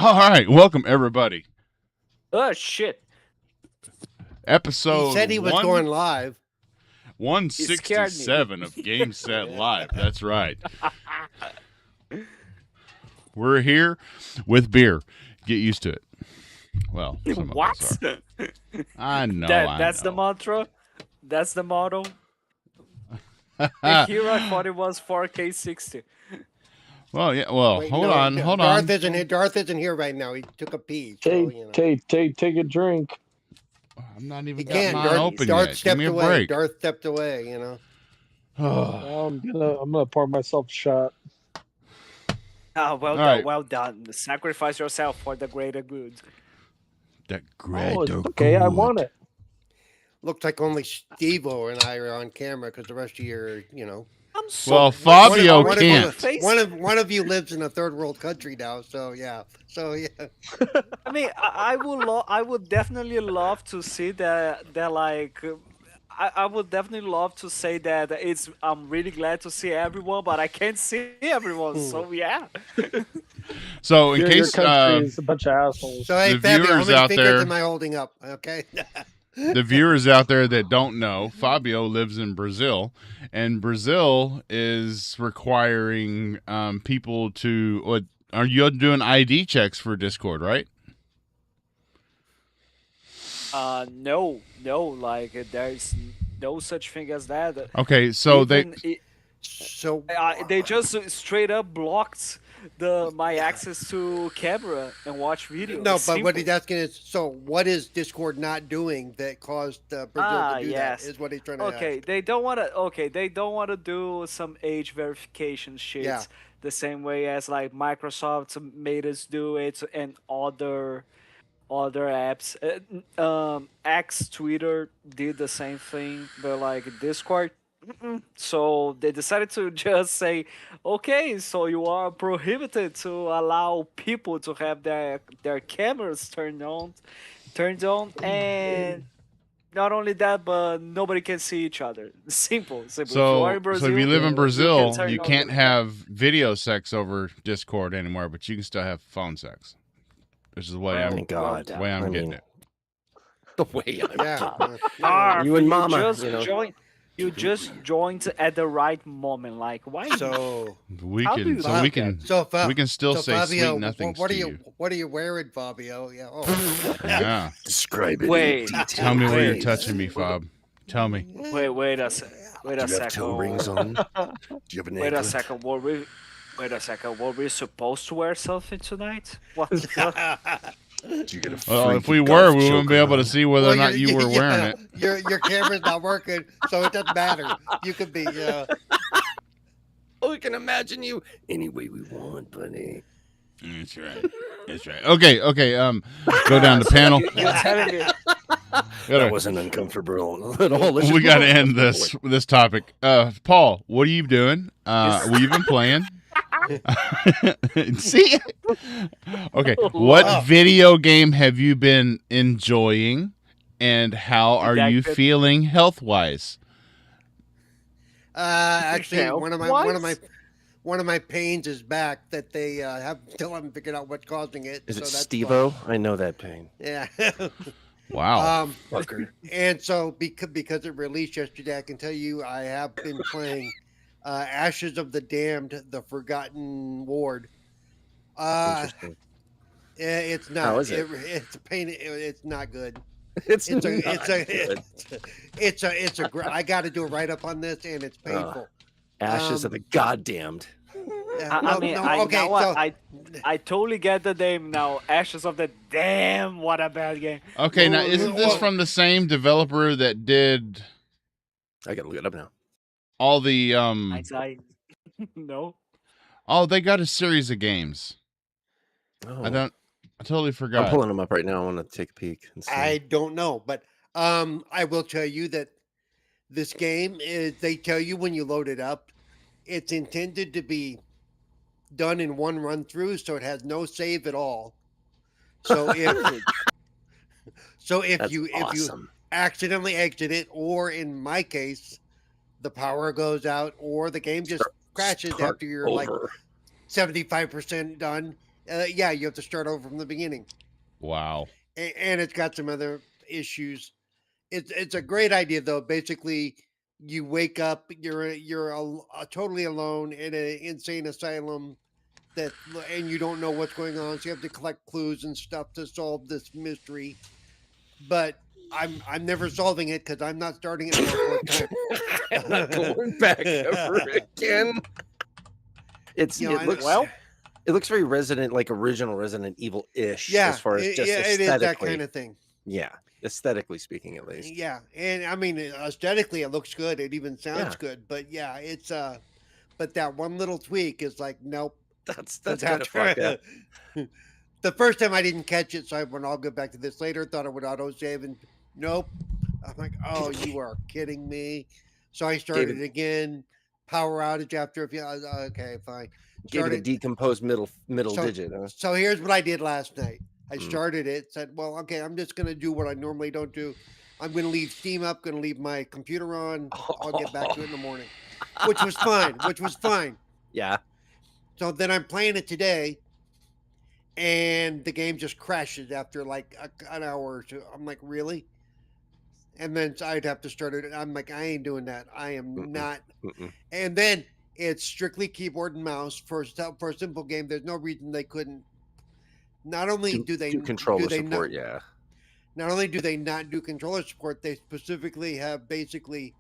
All right, welcome everybody. Oh shit! Episode He said he was going live. He scared me. 167 of Game Set Live. That's right. We're here with beer. Get used to it. Well, some of What? us are. I know. That's the mantra. That's the motto. And here I thought it was 4K 60. Well, yeah. Well, Wait, hold no, on. Darth isn't here. Darth isn't here right now. He took a pee. So, Take a drink. I'm not even He got can't. mine open Darth yet. Give stepped me a away. break. Darth stepped away. I'm gonna pour myself a shot. Ah, well done, right. well done. Sacrifice yourself for the greater good. That great. It's okay, I want it. Looks like only Steve-O and I are on camera because the rest of you are, I'm so Well, Fabio one of can't. One of you lives in a third world country now, so yeah. I mean, I would definitely love to see that like. I would definitely love to say that I'm really glad to see everyone, but I can't see everyone. So yeah. So in Your case country is a bunch of assholes. So hey, The Fabio, how viewers many out fingers there- am I holding up? Okay. the viewers out there that don't know, Fabio lives in Brazil, and Brazil is requiring people to. Are you doing ID checks for Discord, right? No, like there's no such thing as that. Okay, so So they just straight up blocked my access to camera and watch video. no, It's but what simple. he's asking is, so what is Discord not doing that caused Brazil to do yes. that? Is what he's trying to Okay, ask. they don't want to. Okay, they don't want to do some age verification shit Yeah. the same way as like Microsoft made us do it and other apps. X, Twitter did the same thing, but like Discord. So they decided to just say, okay, so you are prohibited to allow people to have their cameras turned on, and not only that, but nobody can see each other. Simple. If you are in So if you live in can Brazil, turn you on can't your have video sex over Discord anymore, but you can still have phone sex. Which is the way Well, I'm well, the way I'm I getting mean, it. The way I'm Yeah. Arf, You and Mama, just you know. joined. You just joined at the right moment. Like why? So We How do can you so we can we can still say Fabio, sweet nothings what are to you you. what are you wearing, Fabio? Yeah. Oh. Yeah. Describe it. Wait. Tell me where you're Wait. touching me, Fob. Tell me. Wait a sec. Wait a Do you have second. toe rings on? Do you have an Wait a anklet? second. Wait a second. Were we supposed to wear something tonight? What? the fuck? Do you get a Well, if freaky we golf were, we wouldn't be choker able to on? see whether or not you were yeah, wearing it. Your camera's not working, so it doesn't matter. You could be. Oh, we can imagine you any way we want, buddy. That's right. That's right. Okay. Go down to panel. You're telling me. That wasn't uncomfortable at all. Let's We just got to move on. end this topic. Paul, what are you doing? What you been playing? See? Okay. What video game have you been enjoying, and how are That you good- feeling health wise? Actually, Yeah, one of my pains is back that they still haven't figured out what's causing it. Is so it that's Steve-O? I know that pain. fun. Yeah. Wow. Fucker. And so because it released yesterday, I can tell you I have been playing Ashes of the Damned, the Forgotten Ward. Interesting. It's not. How is it? It's a pain. It's not good. It's It's a. not good. It's a. I got to do a write up on this, and it's painful. Ashes of the goddamned. Yeah, I mean, okay. So I totally get the name now. Ashes of the Damn. What a bad game. Okay. Now, isn't this from the same developer that did I gotta look it up now. all the No. Oh, they got a series of games. Oh, I totally I'm forgot. pulling them up right now. I want to take a peek. And see. I don't know, but I will tell you that this game is. They tell you when you load it up, it's intended to be done in one run through, so it has no save at all. So if That's you awesome. accidentally exit it, or in my case, the power goes out, or the game just crashes Start after you're like over. 75% done, Yeah, you have to start over from the beginning, Wow. and it's got some other issues. It's a great idea though. Basically, you wake up, totally alone in an insane asylum and you don't know what's going on, so you have to collect clues and stuff to solve this mystery. But I'm never solving it because I'm not starting it for a fourth time. I'm not going back ever again. It looks very original Resident Evil ish. Yeah, as far as just it is that kind of thing. Yeah, aesthetically speaking, at least. Yeah, and I mean aesthetically, it looks good. It even sounds good. But yeah, it's but that one little tweak is like, nope. That's kind of fucked up. The first time I didn't catch it, so when I'll go back to this later, thought it would autosave, and nope. I'm like, oh, you are kidding me. So I started it again. Power outage after a few. Okay, fine. Gave it a decomposed middle digit. Huh? So here's what I did last night. I started it. Said, well, okay, I'm just gonna do what I normally don't do. I'm gonna leave Steam up. Gonna leave my computer on. I'll get back to it in the morning, which was fine. Yeah. So then I'm playing it today, and the game just crashes after like an hour or two. I'm like, really? And then I'd have to start it. I'm like, I ain't doing that. I am not. And then it's strictly keyboard and mouse for a simple game. There's no reason they couldn't. Not only do they do controller support, not only do they not do controller support, they specifically have basically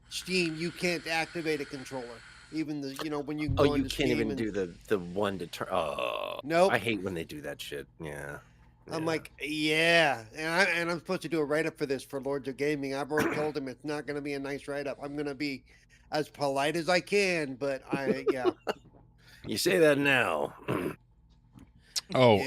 Steam. You can't activate a controller. Even when you can go into can't Steam even do the one to turn. Oh, nope. I hate when they do that shit. Yeah. I'm like, yeah, and I'm supposed to do a write up for this for Lords of Gaming. I've already told him it's not going to be a nice write up. I'm going to be as polite as I can, but You say that now. Oh,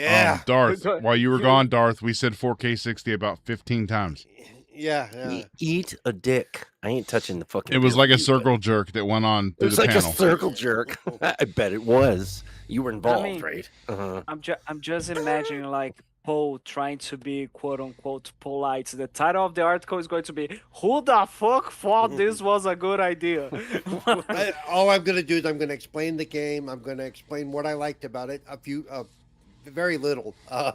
Darth. While you were gone, Darth, we said 4K 60 about 15 times. Yeah. Eat a dick. I ain't touching the fucking. It was like a circle jerk that went on through the panel. It was like a circle jerk. I bet it was. You were involved, right? I'm just imagining like Poe trying to be quote unquote polite. The title of the article is going to be "Who the fuck thought this was a good idea?" All I'm going to do is I'm going to explain the game. I'm going to explain what I liked about it. Very little, a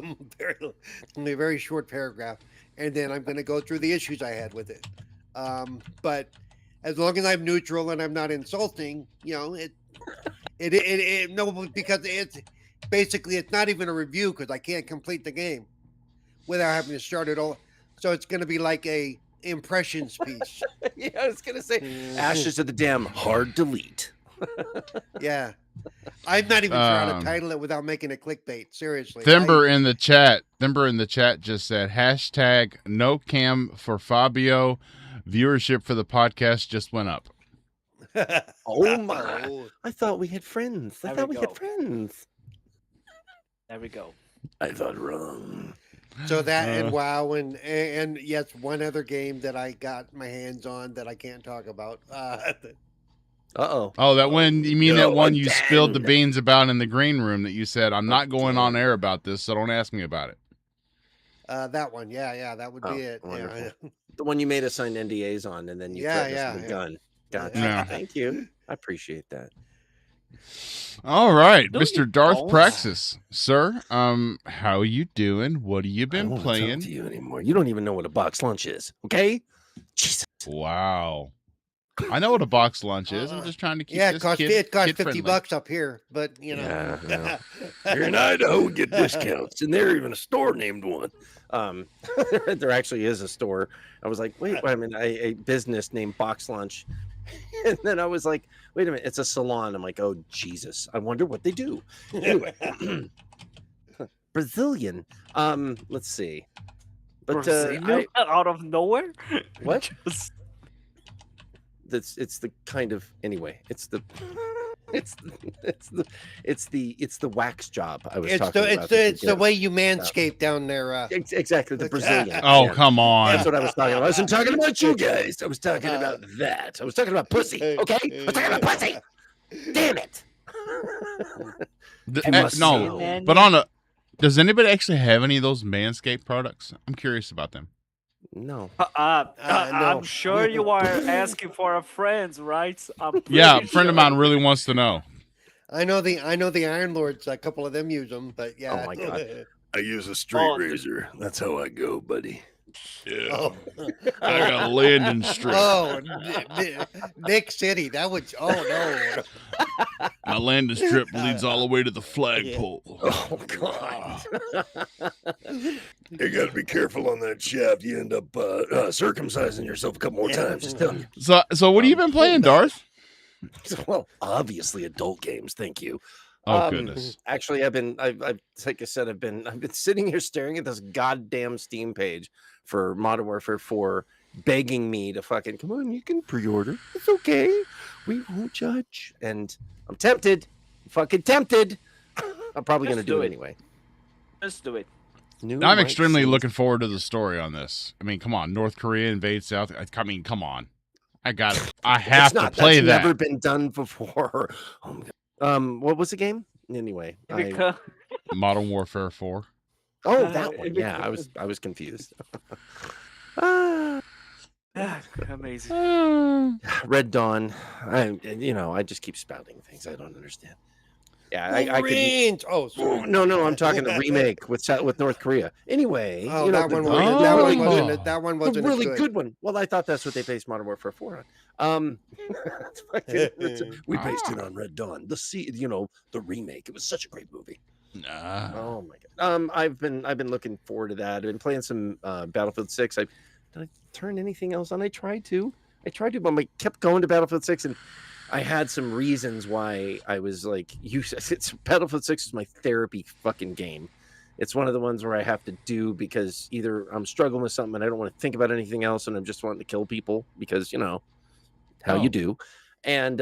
very short paragraph, and then I'm going to go through the issues I had with it. But as long as I'm neutral and I'm not insulting, because it's basically it's not even a review because I can't complete the game without having to start it all. So it's going to be like a impressions piece. Yeah, I was going to say Ashes of the Dam hard delete. Yeah. I'm not even trying to title it without making it clickbait. Seriously. Thimber in the chat just said hashtag no cam for Fabio. Viewership for the podcast just went up. Oh my. I thought we had friends. There we go. I thought wrong. So that and WoW and yes, one other game that I got my hands on that I can't talk about. Oh, that one? You mean that one you spilled the beans about in the green room that you said, I'm not going on air about this, so don't ask me about it. That one. Yeah, that would be it. Yeah. The one you made us sign NDAs on, and then you threatened us with a gun. Gotcha. Yeah. Thank you. I appreciate that. All right, Mr. Darth Praxis, sir. How you doing? What have you been playing? I don't talk to you anymore. You don't even know what a box lunch is, okay? Jesus. Wow. I know what a box lunch is. I'm just trying to keep this it costs $50 up here, but Yeah. Here in Idaho, we get discounts, and there's even a store named one. There actually is a store. I was like, wait a minute, a business named Box Lunch, and then I was like, wait a minute, it's a salon. I'm like, oh Jesus, I wonder what they do. Anyway, Brazilian. Let's see, but out of nowhere, what? It's the kind of it's the wax job I was talking about. It's the way you manscape down there. Exactly, the Brazilian. Oh, come on. That's what I was talking about. I wasn't talking about you guys. I was talking about that. I was talking about pussy. Okay, I was talking about pussy. Damn it. No, but does anybody actually have any of those Manscaped products? I'm curious about them. No. No. I'm sure you are asking for a friend, right? Yeah, a friend of mine really wants to know. I know the Iron Lords. A couple of them use them, but yeah. my God. I use a Oh, razor. That's how I go, buddy. Yeah. Oh, I got a landing strip. oh, Nick City. That was. Oh no. My landing strip leads all the way to the flagpole. Oh God! You got to be careful on that shaft. You end up circumcising yourself a couple more times. Just telling you. So what have you been playing, Darth? Well, obviously adult games. Thank you. Oh goodness. Actually, I've like I said, I've been sitting here staring at this goddamn Steam page for Modern Warfare 4, begging me to fucking come on. You can pre-order. It's okay. We won't judge. And I'm tempted. Fucking tempted. I'm probably Just gonna do do it it. anyway. Just do it. I'm extremely looking forward to the story on this. I mean, come on, North Korea invades South. I mean, come on. I got it. I have to play that's that. never been done before. Oh my God. What was the game? Anyway, Because Modern Warfare 4. oh, that one. Yeah, I was confused. amazing. Red Dawn. I just keep spouting things I don't understand. Yeah, I could. Wolverines. Oh, sorry. No, I'm talking the remake with North Korea. Anyway, Oh, that one the wasn't. That one the wasn't really as good one. Well, I thought that's what they based Modern Warfare 4 on. We based it on Red Dawn. The remake. It was such a great movie. Nah. Oh my God. I've been looking forward to that. I've been playing some Battlefield 6. Did I turn anything else on? I tried to, but I kept going to Battlefield 6, and I had some reasons why I was like, it's Battlefield 6 is my therapy fucking game. It's one of the ones where I have to do because either I'm struggling with something and I don't want to think about anything else, and I'm just wanting to kill people because how you do. And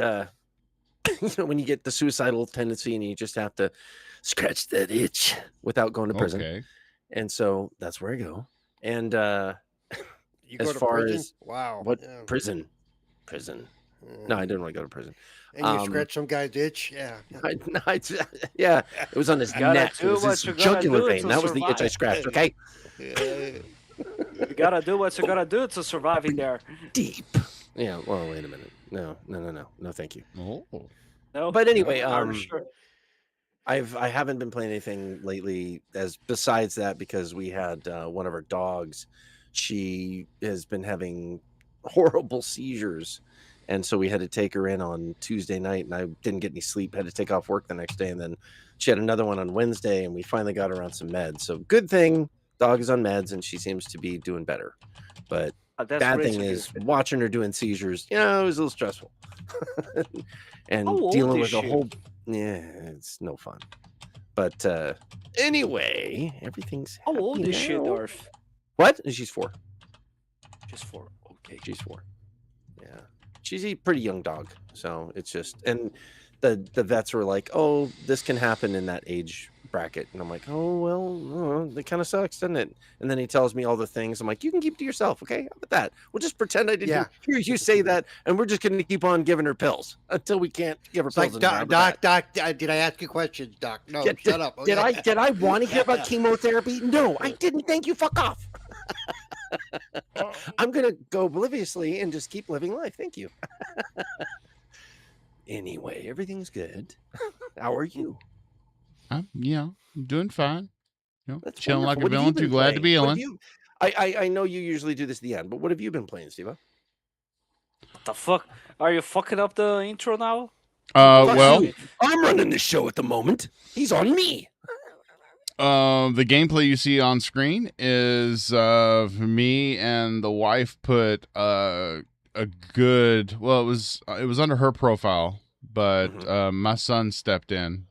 when you get the suicidal tendency and you just have to scratch that itch without going to prison. Okay. And so that's where I go. And You as go to far prison? as Wow. what Yeah. prison. No, I didn't want to go to prison. And you scratch some guy's itch? Yeah. Yeah, it was on his Gotta neck. It do was what his you gotta jugular do vein. to That was the itch I survive. scratched. Okay, You gotta do what you gotta do to survive in there. deep. Yeah. Well, wait a minute. No, thank you. Oh. No, But anyway, I'm sure. I haven't been playing anything lately besides that because we had one of our dogs. She has been having horrible seizures, and so we had to take her in on Tuesday night, and I didn't get any sleep. Had to take off work the next day, and then she had another one on Wednesday, and we finally got her on some meds. So good thing dog is on meds, and she seems to be doing better. But That's bad great thing to hear. is watching her doing seizures. It was a little stressful, and How old dealing is with a she? whole. Yeah, it's no fun. But anyway, everything's. How old happy is she, now. Darth? What? She's 4. Just 4. Okay. She's 4. Yeah, she's a pretty young dog, so it's just. And the vets were like, "Oh, this can happen in that age bracket," and I'm like, "Oh well, that kind of sucks, doesn't it?" And then he tells me all the things. I'm like, "You can keep it to yourself, okay? How about that? We'll just pretend I didn't hear you say that, and we're just going to keep on giving her pills until we can't give her It's pills." like, anymore. How about Doc, that? did I ask you questions, Doc? No, Did- shut up. Did I want to hear about chemotherapy? No, I didn't. Thank you. Fuck off. I'm gonna go obliviously and just keep living life. Thank you. Anyway, everything's good. How are you? I'm doing fine. That's Chilling like a wonderful. What have villain. you Too been glad to be playing? What have Ellen. you- I know you usually do this at the end, but what have you been playing, Steve? What the fuck? Are you fucking up the intro now? Well, I'm running the show at the moment. He's on me. the gameplay you see on screen is me and the wife put a good. Well, it was under her profile, but my son stepped in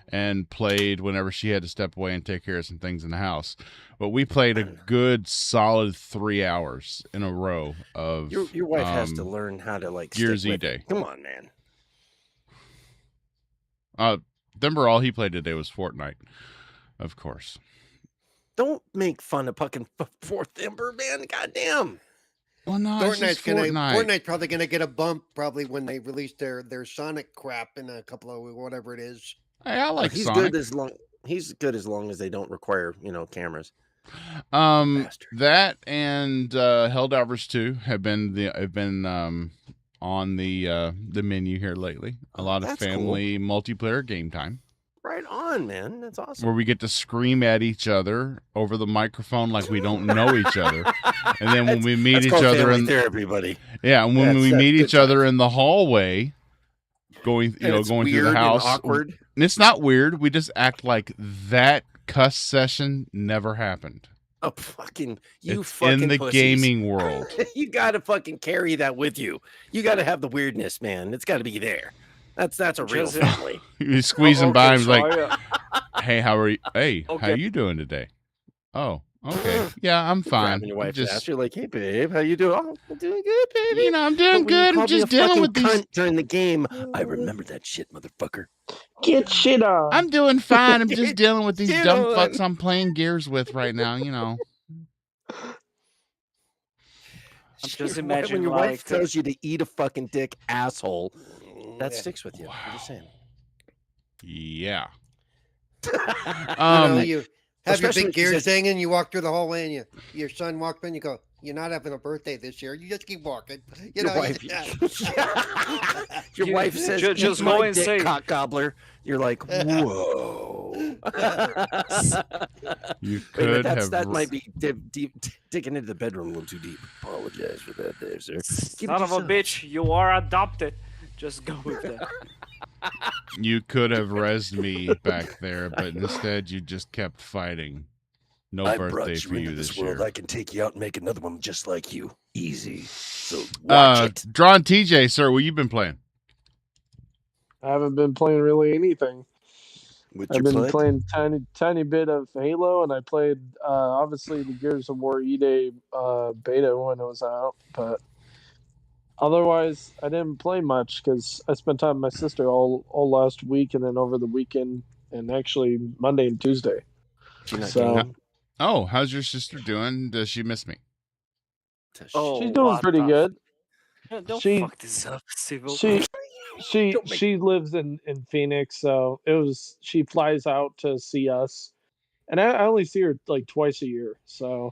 and played whenever she had to step away and take care of some things in the house. But we played a good solid 3 hours in a row of Your wife has to learn how to Gears stick with E-Day. it. Come on, man. Remember, all he played today was Fortnite, of course. Don't make fun of fucking Fourth Ember, man. Goddamn. Well, no, it's just Fortnite. Fortnite's probably gonna get a bump probably when they release their Sonic crap in a couple of whatever it is. Hey, I like he's Sonic. good he's good as long as they don't require cameras. That and Helldivers 2 have been on the menu here lately. A lot of That's cool. family multiplayer game time. Right on, man. That's awesome. Where we get to scream at each other over the microphone like we don't know each other. And then when we meet each other in therapy, buddy. Yeah, and when we meet each other in the hallway, going through the house, and awkward. And it's not weird. We just act like that cuss session never happened. Oh, fucking you! It's fucking in the pussies. gaming world. You got to fucking carry that with you. You got to have the weirdness, man. It's got to be there. That's a real family. You're squeezing by him like, I, "Hey, how are you? Hey, how Okay. you doing today? Oh, okay, yeah, I'm fine. Grabbing your wife's Just, ass, you're like, "Hey, babe, how you doing? Oh, I'm doing good, baby. you know, I'm But doing when you good. I'm called me just a dealing fucking with these. cunt during the game. I remember that shit, motherfucker. Get shit on. I'm doing fine. I'm just Get dealing with these shit dumb on. fucks I'm playing Gears with right now. You know." I'm just Your wife- imagining, when your like, wife tells you to eat a fucking dick, asshole. That sticks with you. I'm just saying. Yeah. You have your especially big if she gear says- thing and you walk through the hallway and your son walks in, you go, "You're not having a birthday this year. You just keep walking." You Your know, wife, your You- wife says, just "Eat go my and dick, say- cock gobbler." You're like, whoa. You Wait, could have. that might be digging into the bedroom a little too deep. Apologize for that, there, sir. Keep it son of a yourself. bitch, you are adopted. Just go with that. You could have rezzed me back there, but instead you just kept fighting. No birthday for you this year. I can take you out and make another one just like you. Easy. So watch it. Drawn TJ, sir, what you been playing? I haven't been playing really anything. With I've been playing tiny bit of Halo, and I played obviously the Gears of War E-Day beta when it was out, but otherwise I didn't play much because I spent time with my sister all last week, and then over the weekend, and actually Monday and Tuesday. So Oh, how's your sister doing? Does she miss me? Oh, she's doing what pretty the good. Don't She- fuck this up, Civil. She lives in Phoenix, so she flies out to see us, and I only see her like twice a year. So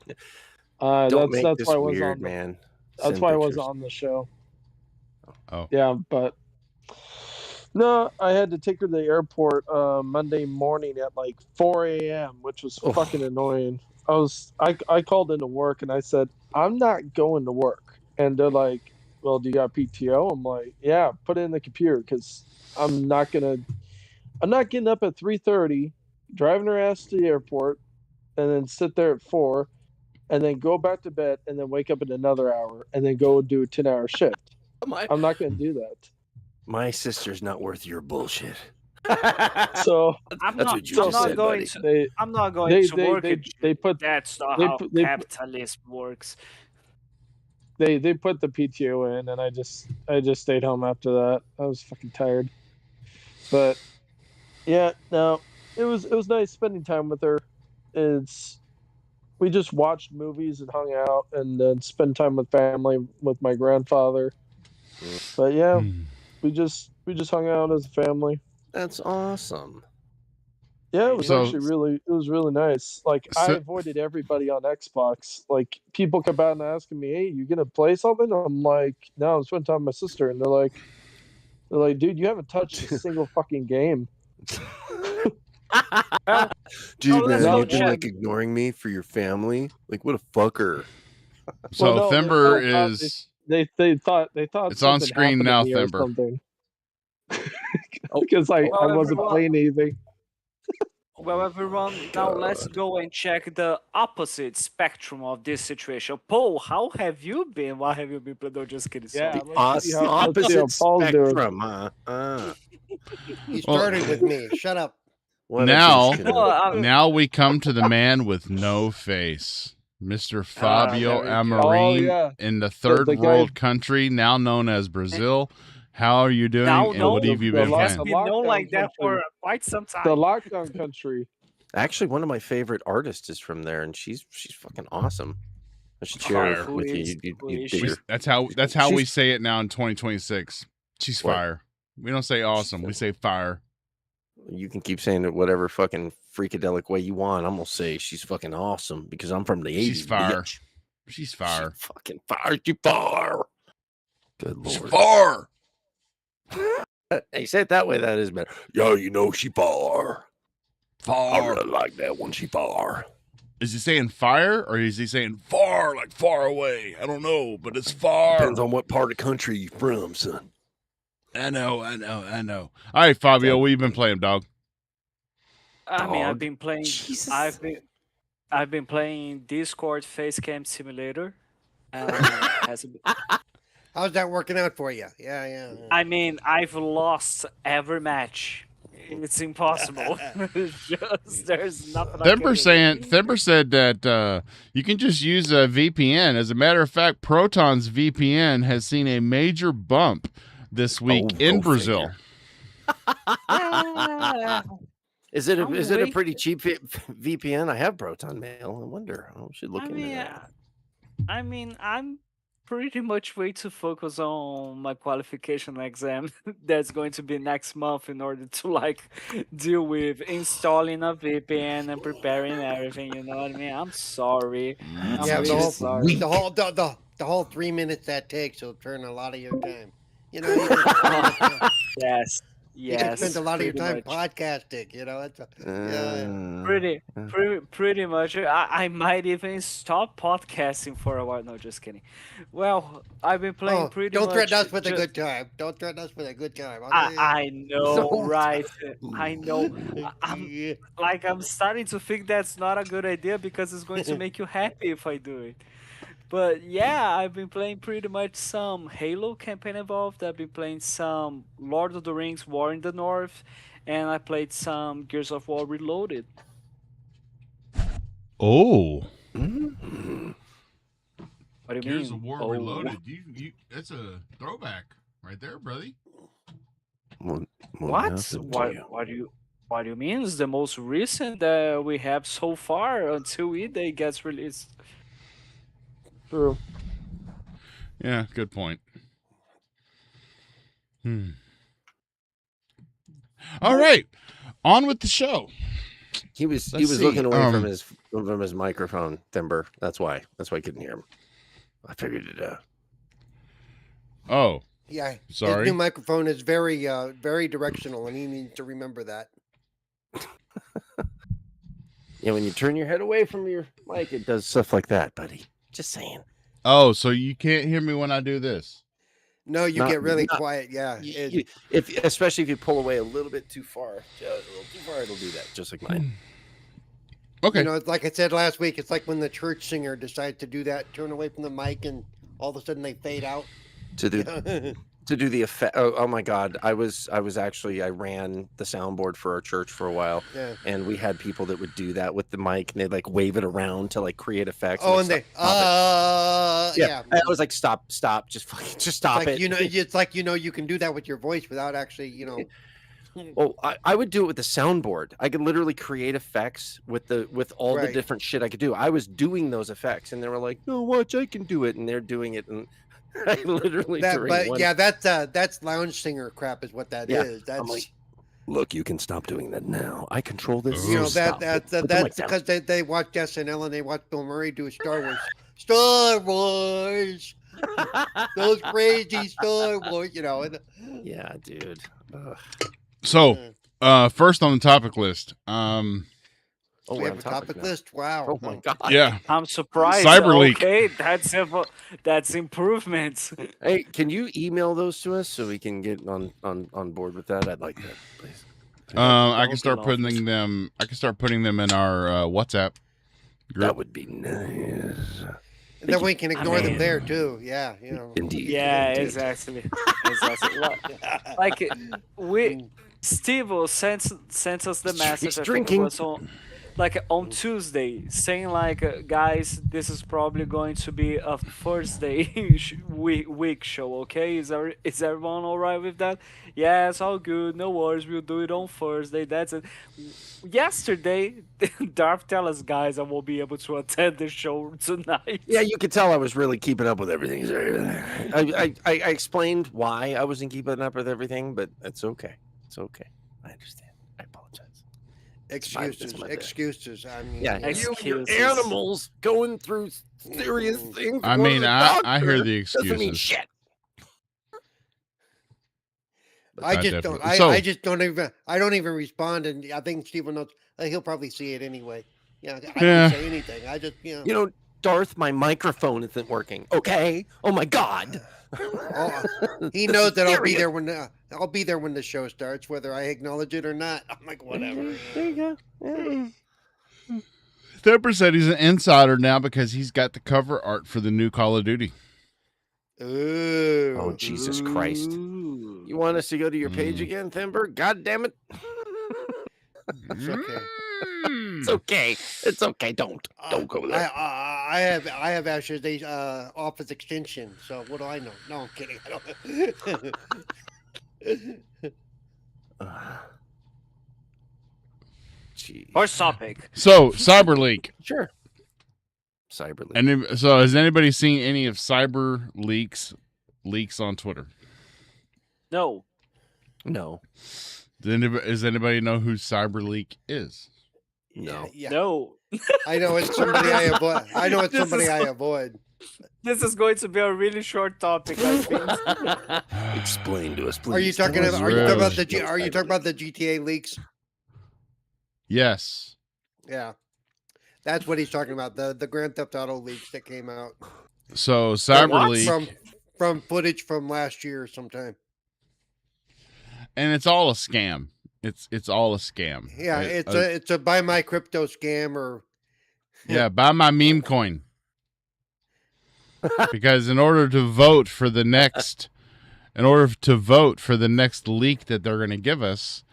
Don't make that's this why I was weird, on. man. That's Send why I wasn't pictures. on the show. Oh. Yeah, but no, I had to take her to the airport Monday morning at like 4 a.m., which was Oh. fucking annoying. I called into work and I said, "I'm not going to work," and they're like, "Well, do you got PTO?" I'm like, "Yeah, put it in the computer because I'm not getting up at 3:30, driving her ass to the airport, and then sit there at 4, and then go back to bed, and then wake up in another hour, and then go do a 10-hour shift. I'm not going to do that." My sister's not worth your bullshit. So I'm That's not, what you I'm just not said, going buddy. to. they I'm not going they to they work. they, they put That's not they how put- they put- capitalism works. they put the PTO in, and I just stayed home after that. I was fucking tired. But yeah, no, it was nice spending time with her. We just watched movies and hung out, and then spent time with family with my grandfather. But yeah, we just hung out as a family. That's awesome. Yeah, it was So- actually really nice. Like I So- avoided everybody on Xbox. Like people kept out and asking me, "Hey, you gonna play something?" I'm like, "No, I'm spending time with my sister." And they're like, "Dude, you haven't touched a single fucking game." Dude, Oh, let's man, go you've been check. like ignoring me for your family. Like, what a fucker. So Well, no, they Thimber all thought is They thought It's on something screen happened to now, me or Thimber. something. Because I Well, wasn't everyone- playing anything. Well, everyone, now let's go and check the opposite spectrum of this situation. Paul, how have you been? What have you been playing? No, just kidding. Yeah, sorry. let's see how Opposite Paul's doing. spectrum, huh? You started with me. Shut up. What Now- a douche Well, canoe. now we come to the man with no face, Mr. Fabio there we go. Amorim, Oh, yeah. in the third the guy- world country now known as Brazil. How are you doing? Now, and no, what have you the been last- playing? It's been known lockdown like that for country. quite some time. The lockdown country. Actually, one of my favorite artists is from there, and she's fucking awesome. I should share Fire. her with you. Who You is dig she? her. That's how we She's- say it now in 2026. She's What? fire. We don't say awesome. We say fire. You can keep saying it whatever fucking freakadelic way you want. I'm gonna say she's fucking awesome because I'm from the 80s. She's fire. bitch. She's fire. She's fucking fire. She fire. Good It's lord. far. Hey, say it that way. That is better. Yo, she far. I Far. really like that one. She far. Is he saying fire or is he saying far, like far away? I don't know, but it's far. Depends on what part of the country you from, son. I know. All right, Fabio, what you been playing, dog? I mean, I've Dog. been playing. Jesus. I've been playing Discord Facecam Simulator. Has How's that working out for you? Yeah. I mean, I've lost every match. It's impossible. It's just there's nothing I can do. Thember said that you can just use a VPN. As a matter of fact, Proton's VPN has seen a major bump this week in go Brazil. Is it a waiting. pretty cheap VPN? I have Proton Mail. I wonder. I should look into that. I mean, I'm pretty much way to focus on my qualification exam that's going to be next month in order to like deal with installing a VPN and preparing everything. You know what I mean? I'm sorry. I'm Yeah, really sorry. the whole 3 minutes that takes will turn a lot of your time. You know, you can, Yes. you can spend a lot of your pretty time much. podcasting. You know, Pretty much. I might even stop podcasting for a while. No, just kidding. Well, I've been playing pretty don't much. threaten us with a ju- good time. Don't threaten us with a good time. I know, So- right? I know. I'm starting to think that's not a good idea because it's going to make you happy if I do it. But yeah, I've been playing pretty much some Halo campaign involved. I've been playing some Lord of the Rings War in the North, and I played some Gears of War Reloaded. Oh, Mm. What do you Gears mean? of War Oh, Reloaded. You that's a throwback right there, brother. What? What? What do you mean? It's the most recent that we have so far until E-Day gets released. True. Yeah, good point. All right, on with the show. He was Let's see, looking away from his microphone, Timber. That's why I couldn't hear him. I figured it out. Oh, Yeah. sorry. His new microphone is very directional, and he needs to remember that. Yeah, when you turn your head away from your mic, it does stuff like that, buddy. Just saying. Oh, so you can't hear me when I do this? No, you Not- get really not- quiet. Yeah. Especially if you pull away a little bit too far, it'll do that, just like mine. Okay. You know, it's like I said last week, it's like when the church singer decides to do that, turn away from the mic, and all of a sudden they fade out. To do the effect. Oh my God! I ran the soundboard for our church for a while, Yeah. and we had people that would do that with the mic, and they'd like wave it around to like create effects. Oh, like, and they yeah. I was like, stop, just stop like, it. You know, it's like you can do that with your voice without actually, Well, I would do it with the soundboard. I could literally create effects with all the Right. different shit I could do. I was doing those effects, and they were like, "No, watch, I can do it," and they're doing it, and I literally. that's lounge singer crap is what that Yeah, is. That's I'm like, look, you can stop doing that now. I control this. You know, Stop. that's Put the mic down. because they watch SNL and they watch Bill Murray do Star Wars. Star Wars, those crazy Star Wars, and, Yeah, dude. Ugh. So, first on the topic list. Oh, we we're have on a topic now. list. Wow. Oh my God. Yeah. I'm surprised. Cyberleak. Okay, that's improvements. Hey, can you email those to us so we can get on board with that? I'd like that, please. I can would start be putting lovely. them. I can start putting them in our WhatsApp group. That would be nice. And then we can ignore them mean- there too. Yeah, Indeed. Yeah, indeed. exactly. Like Steve sent us the He's message. I think it drinking. was on Tuesday, saying guys, this is probably going to be a Thursday week show. Okay, is everyone all right with that? Yeah, it's all good. No worries. We'll do it on Thursday. That's it. Yesterday, Darth tell us, guys, I won't be able to attend the show tonight. Yeah, you could tell I was really keeping up with everything. I explained why I wasn't keeping up with everything, but it's okay. It's okay. I understand. I apologize. excuses. my bad. Excuses. I mean, Yeah, you know. you and your Excuses. animals going through serious things. I Going mean, to the I hear doctor the doesn't mean excuses. shit. I I just don't. definitely- so- I just don't even. I don't even respond, and I think Steven knows. He'll probably see it anyway. Yeah, I Yeah. don't say anything. I just You know, Darth, my microphone isn't working. Okay. Oh my God. Oh, he This knows is that I'll be serious. there when I'll be there when the show starts, whether I acknowledge it or not. I'm like, whatever. There you go. Yeah. Thurber said he's an insider now because he's got the cover art for the new Call of Duty. Ooh. Oh, Jesus Christ. Ooh. You want us to go to your page Mm. again, Thimber? God damn it. It's okay. It's okay. It's okay. Don't go there. I have Asher's office extension. So what do I know? No, I'm kidding. I don't. Gee. First topic. So Cyberleak. Sure. Cyberleak. And so, has anybody seen any of Cyberleak's leaks on Twitter? No. No. Does anybody know who Cyberleak is? No. Yeah. No. I know it's somebody I avoid. I know it's This somebody is- I avoid. This is going to be a really short topic, I think. Explain to us, please. Are you talking That was about? Are you talking about really- the? Are you talking about the GTA leaks? Yes. Yeah, that's what he's talking about. The Grand Theft Auto leaks that came out So what? Cyberleak, from footage from last year sometime. and it's all a scam. It's all a scam. Yeah, It- it's a buy my crypto scam or yeah. Buy my meme coin. Because in order to vote for the next leak that they're going to give us,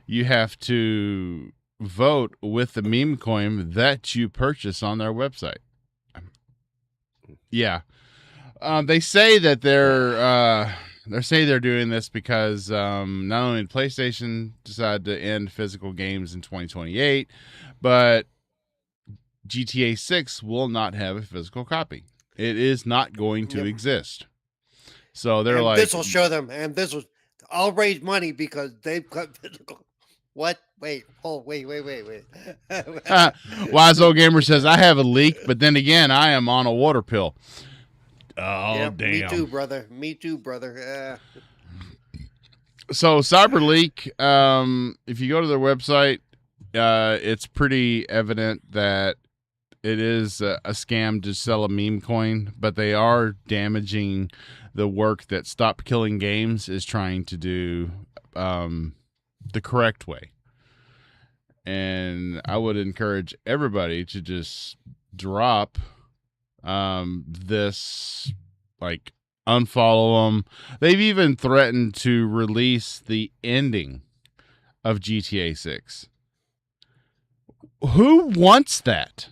you have to vote with the meme coin that you purchase on their website. Yeah. They say that they're doing this because not only did PlayStation decide to end physical games in 2028, but GTA 6 will not have a physical copy. It is not going to Yep. exist. So they're and like, this will show them, and this will. I'll raise money because they've got physical. What? Wait. Oh, wait. Wise Old Gamer says, I have a leak, but then again, I am on a water pill. Oh, Yep, damn. Me too, brother. Me too, brother. So Cyberleak, if you go to their website, it's pretty evident that it is a scam to sell a meme coin, but they are damaging the work that Stop Killing Games is trying to do the correct way. And I would encourage everybody to just drop this, like, unfollow them. They've even threatened to release the ending of GTA 6. Who wants that?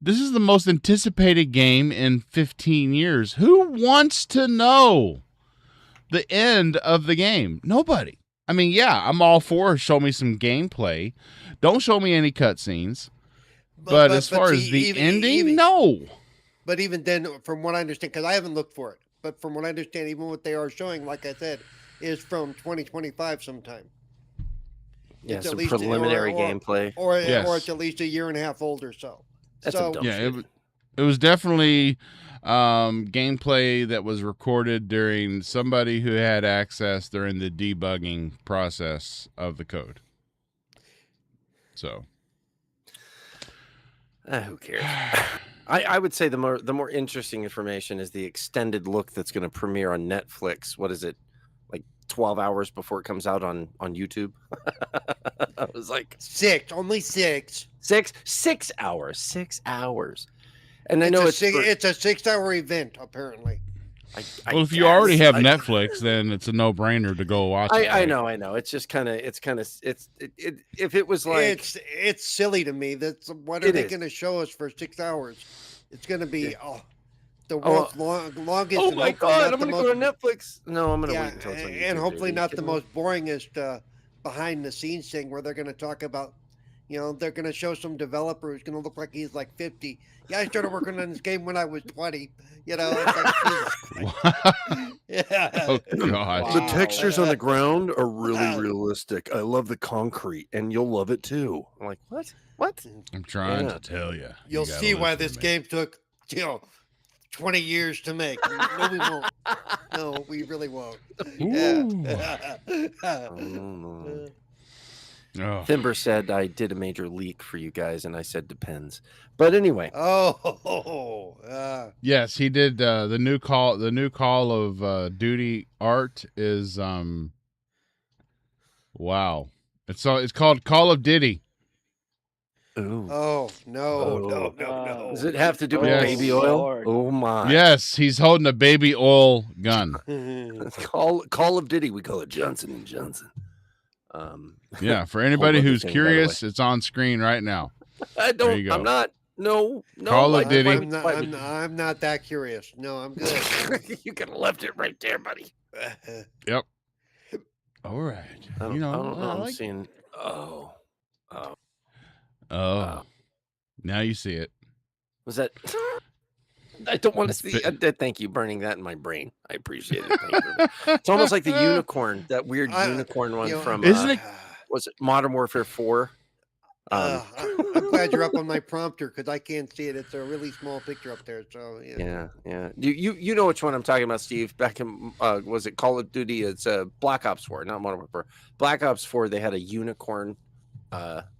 This is the most anticipated game in 15 years. Who wants to know the end of the game? Nobody. I mean, yeah, I'm all for show me some gameplay. Don't show me any cutscenes. But as far as the ending, no. But even then, from what I understand, because I haven't looked for it, but from what I understand, even what they are showing, like I said, is from 2025 sometime. Yeah, It's at some least- preliminary or- gameplay. Or Yes. or it's at least a year and a half old or so. That's a so dumb Yeah, shit. it was definitely gameplay that was recorded during somebody who had access during the debugging process of the code. So, Who cares? I would say the more interesting information is the extended look that's going to premiere on Netflix. What is it, like 12 hours before it comes out on YouTube? I was like, only six. 6 hours, 6 hours. And I know it's it's a 6-hour event apparently. well, if you already have Netflix, then it's a no-brainer to go watch it. I right? know. It's just kind of if it was like It's silly to me. That's what are It they is. going to show us for 6 hours? It's going to be the world's longest. oh and my hopefully god, not I'm the going to go most- to Netflix. No, I'm going to Yeah, wait until it's on YouTube. and hopefully dude. Are not you the kidding me? most boringest behind the scenes thing where they're going to talk about, they're going to show some developer who's going to look like he's like 50. Yeah, I started working on this game when I was 20. It's like, Jesus Christ. Yeah. Oh gosh. The Wow. textures on the ground are really Wow. realistic. I love the concrete, and you'll love it too. I'm like, what? I'm trying Yeah. to tell you. You'll see why this game took, 20 years to make. No, we won't. No, we really won't. Ooh. Yeah. Oh. Oh. Thimber said I did a major leak for you guys, and I said depends. But anyway, Yes, he did. The new Call of Duty art is wow. It's called Call of Diddy. ooh. no. Does it have to do with Yes. baby oil? Lord. Oh my! Yes, he's holding a baby oil gun. Call of Duty. We call it Johnson and Johnson. Yeah, for anybody other who's thing, by the curious, it's on screen right now. I There you don't. go. I'm not. No. Call of I- Duty. I'm not that curious. No, I'm good. You could have left it right there, buddy. Yep. All right. I don't, You know, I don't know. I I'm like- seeing. Oh. Oh, now you see it. Was that? I don't want to see. But- Thank you, burning that in my brain. I appreciate it. Thank you. It's almost like the unicorn, that weird unicorn one from. Isn't it? Was it Modern Warfare 4? I'm glad you're up on my prompter because I can't see it. It's a really small picture up there. So Yeah. You know which one I'm talking about, Steve? Back in was it Call of Duty? It's Black Ops 4, not Modern Warfare. Black Ops 4. They had a unicorn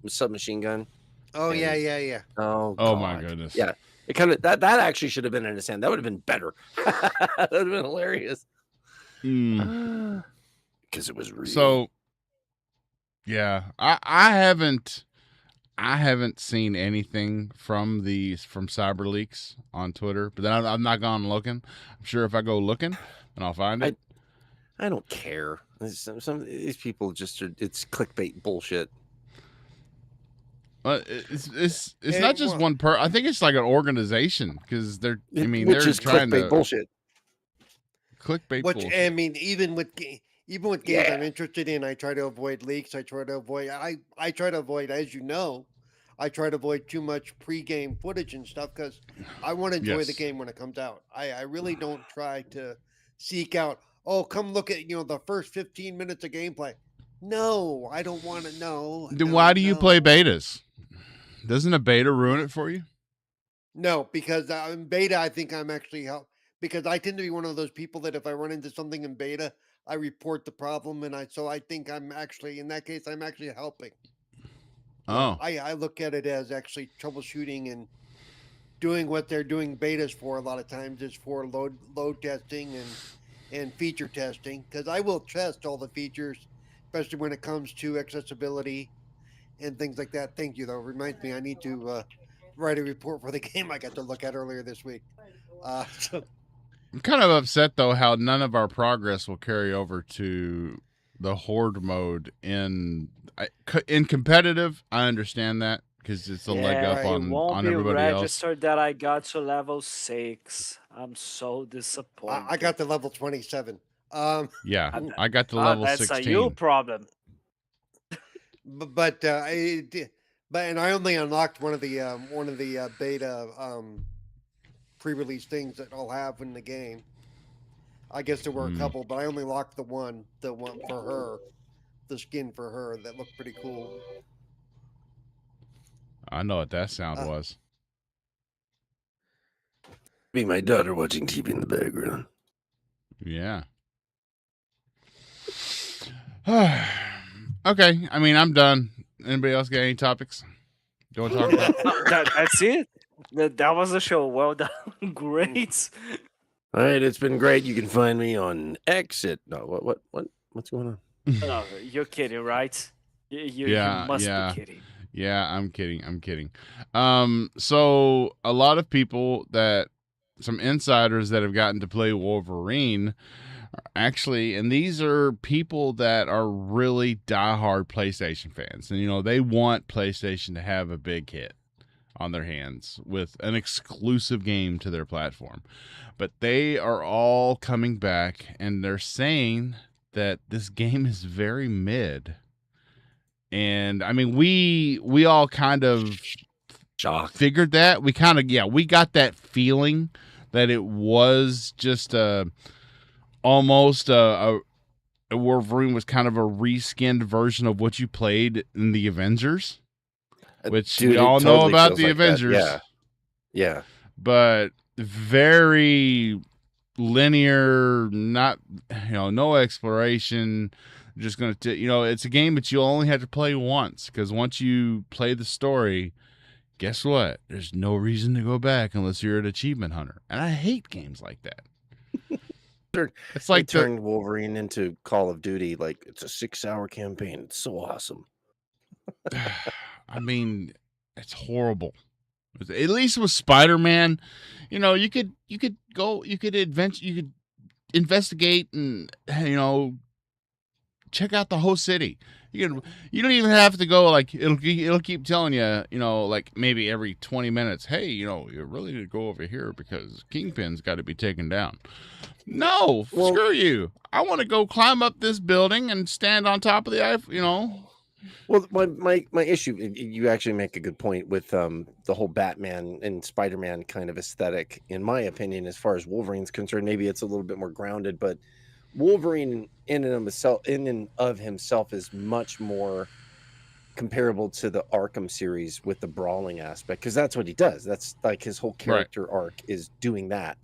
submachine gun. Oh And- yeah. Oh my God. goodness. Yeah. It kind of that actually should have been in his hand. That would have been better. That would have been hilarious. Mm. Because it was real. So, yeah, I haven't seen anything from Cyberleaks on Twitter, but then I've not gone looking. I'm sure if I go looking, then I'll find it. I don't care. Some of these people just it's clickbait bullshit. But it's not just one I think it's like an organization because they're. I mean, Which they're is trying clickbait to bullshit. clickbait. Which bullshit. I mean, even with games Yeah. I'm interested in, I try to avoid leaks. I try to avoid. I try to avoid, as you know, I try to avoid too much pre-game footage and stuff because I want to enjoy the Yes. game when it comes out. I really don't try to seek out. Oh, come look at the first 15 minutes of gameplay. No, I don't want to know. Then No, why do you play no. betas? Doesn't a beta ruin it for you? No, because in beta, I think I'm actually because I tend to be one of those people that if I run into something in beta, I report the problem, and I think I'm actually in that case I'm actually helping. Oh, I look at it as actually troubleshooting and doing what they're doing betas for. A lot of times is for load testing and feature testing because I will test all the features, especially when it comes to accessibility and things like that. Thank you, though. Reminds me, I need to write a report for the game I got to look at earlier this week. So I'm kind of upset though how none of our progress will carry over to the horde mode in competitive. I understand that because it's a leg up right. It on won't be everybody else. registered that I got to level 6. I'm so disappointed. I got to level 27. Yeah, I got to Ah, level that's 16. a you problem. But and I only unlocked one of the beta pre-release things that I'll have in the game. I guess there were a couple, but I only locked the one for her, the skin for her that looked pretty cool. I know what that sound was. Be my daughter watching TV in the background. Yeah. Okay, I mean I'm done. Anybody else got any topics? Do you want to talk about? That's it. That was the show. Well done. Great. All right, it's been great. You can find me on X at what's going on? No, you're kidding, right? You Yeah, must yeah. be kidding. Yeah, I'm kidding. So a lot of people some insiders that have gotten to play Wolverine actually, and these are people that are really diehard PlayStation fans, and they want PlayStation to have a big hit on their hands with an exclusive game to their platform. But they are all coming back and they're saying that this game is very mid. And I mean, we all kind of Shocked. figured that. We kind of, we got that feeling that it was just almost a Wolverine was kind of a reskinned version of what you played in the Avengers, which Dude, we it all know totally about feels the like that. Avengers. Yeah. But very linear, not no exploration. Just gonna it's a game that you only have to play once, because once you play the story, guess what? There's no reason to go back unless you're an achievement hunter, and I hate games like that. It's They like turned Wolverine into Call of Duty. Like, it's a 6-hour campaign. It's so awesome. I mean, it's horrible. At least with Spider-Man, you could investigate and check out the whole city. You don't even have to go, like, it'll keep telling you, like maybe every 20 minutes, hey, you really need to go over here because Kingpin's got to be taken down. No, screw you. I want to go climb up this building and stand on top of the Eiffel, Well, my issue, you actually make a good point with the whole Batman and Spider-Man kind of aesthetic. In my opinion, as far as Wolverine's concerned, maybe it's a little bit more grounded, but Wolverine in and of himself is much more comparable to the Arkham series with the brawling aspect, because that's what he does. That's like his whole character arc is doing that.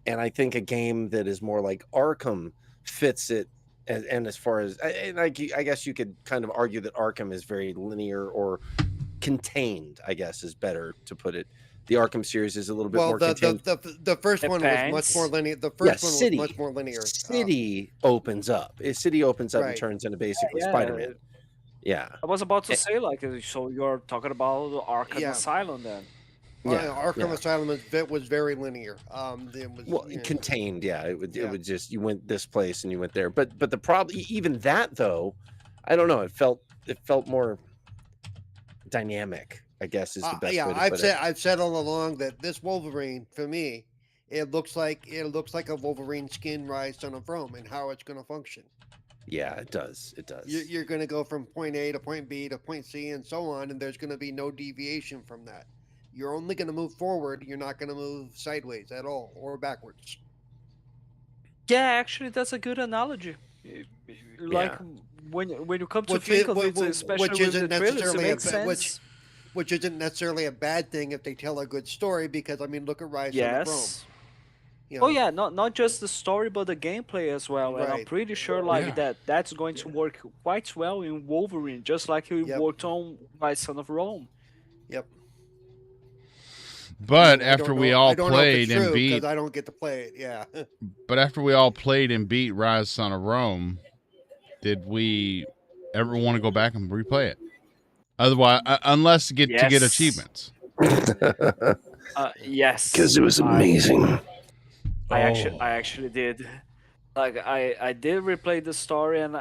And I think a game that is more like Arkham fits it. And as far as, I guess you could kind of argue that Arkham is very linear or contained, I guess is better to put it. The Arkham series is a little bit more contained. The first one was much more linear. The first one was much more linear. City opens up. City opens up and turns into basically Spider-Man. Yeah. I was about to say, like, so you're talking about the Arkham Asylum then. Arkham Asylum was very linear. It was, contained. Yeah, it was just, you went this place and you went there. But the problem, even that though, I don't know. It felt more dynamic, I guess is the best way to put it. I've said all along that this Wolverine, for me, it looks like a Wolverine skin Rise Son of Rome and how it's going to function. Yeah, it does. It does. You're going to go from point A to point B to point C and so on, and there's going to be no deviation from that. You're only going to move forward. You're not going to move sideways at all or backwards. Yeah, actually, that's a good analogy. Like when you come to think of it, especially with the trailers, it makes sense. Which isn't necessarily a bad thing if they tell a good story, because I mean, look at Rise of Rome. Oh yeah, not just the story but the gameplay as well. And I'm pretty sure that's going to work quite well in Wolverine, just like it worked on Rise Son of Rome. Yep. But after we all played and beat, because I don't get to play it, yeah. But after we all played and beat Rise Son of Rome, did we ever want to go back and replay it? Otherwise, unless to get achievements. Yes, because it was amazing. I actually did. Like I did replay the story and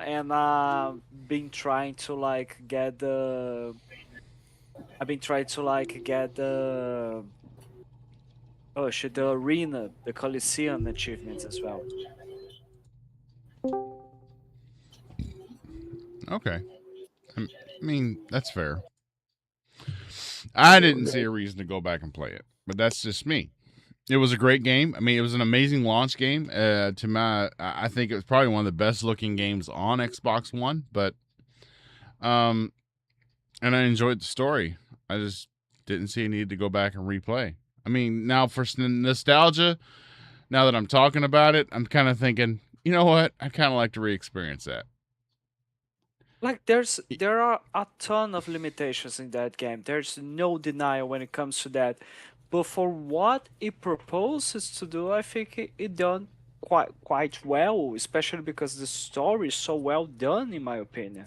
been trying to get the. I've been trying to get the. Oh shit! The arena, the Coliseum achievements as well. Okay, I mean that's fair. I didn't see a reason to go back and play it, but that's just me. It was a great game. I mean, it was an amazing launch game. I think it was probably one of the best looking games on Xbox One. But, and I enjoyed the story. I just didn't see a need to go back and replay. I mean, now for nostalgia, now that I'm talking about it, I'm kind of thinking, you know what? I kind of like to re-experience that. Like there are a ton of limitations in that game. There's no denial when it comes to that. But for what it proposes to do, I think it done quite well, especially because the story is so well done, in my opinion.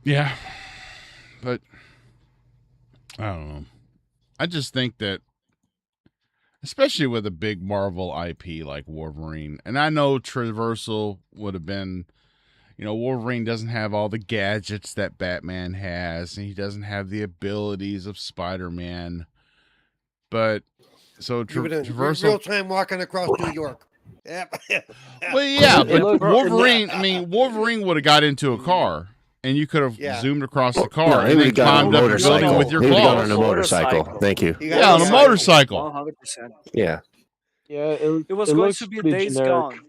Yeah, but I don't know. I just think that, especially with a big Marvel IP like Wolverine, and I know Traversal would have been, Wolverine doesn't have all the gadgets that Batman has, and he doesn't have the abilities of Spider-Man. But so Traversal, real time walking across New York. Yep. Well, yeah, but Wolverine. I mean, Wolverine would have got into a car. And you could have zoomed across the car and then climbed up the building with your claws. He got on a motorcycle. Thank you. Yeah, on a motorcycle. 100%. Yeah. Yeah, it was going to be Days Gone.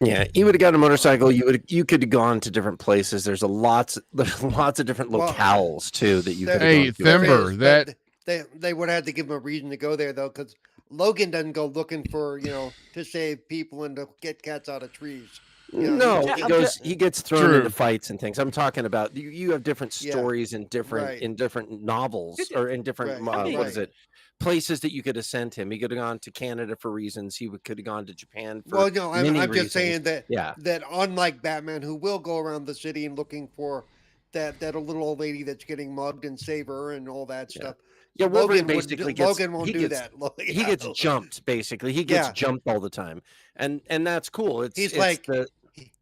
Yeah, you would have got a motorcycle. You could have gone to different places. There's lots of different Well, locales too that you could have Hey, gone to. there Thimber, is, that but they would have had to give him a reason to go there though, because Logan doesn't go looking for to save people and to get cats out of trees. No, Yeah, he I'm just, gets thrown True. into fights and things. I'm talking about you have different Yeah, stories in different right. novels or in different Right, I mean, what is right. it places that you could have sent him. He could have gone to Canada for reasons. Could have gone to Japan for Well, no, many I'm just reasons. saying that Yeah, unlike Batman, who will go around the city and looking for that little old lady that's getting mugged and save her and all that yeah, stuff. yeah. Wolverine Logan basically Logan won't do that. he gets jumped basically. He gets Yeah, jumped all the time, and that's cool. he's It's like the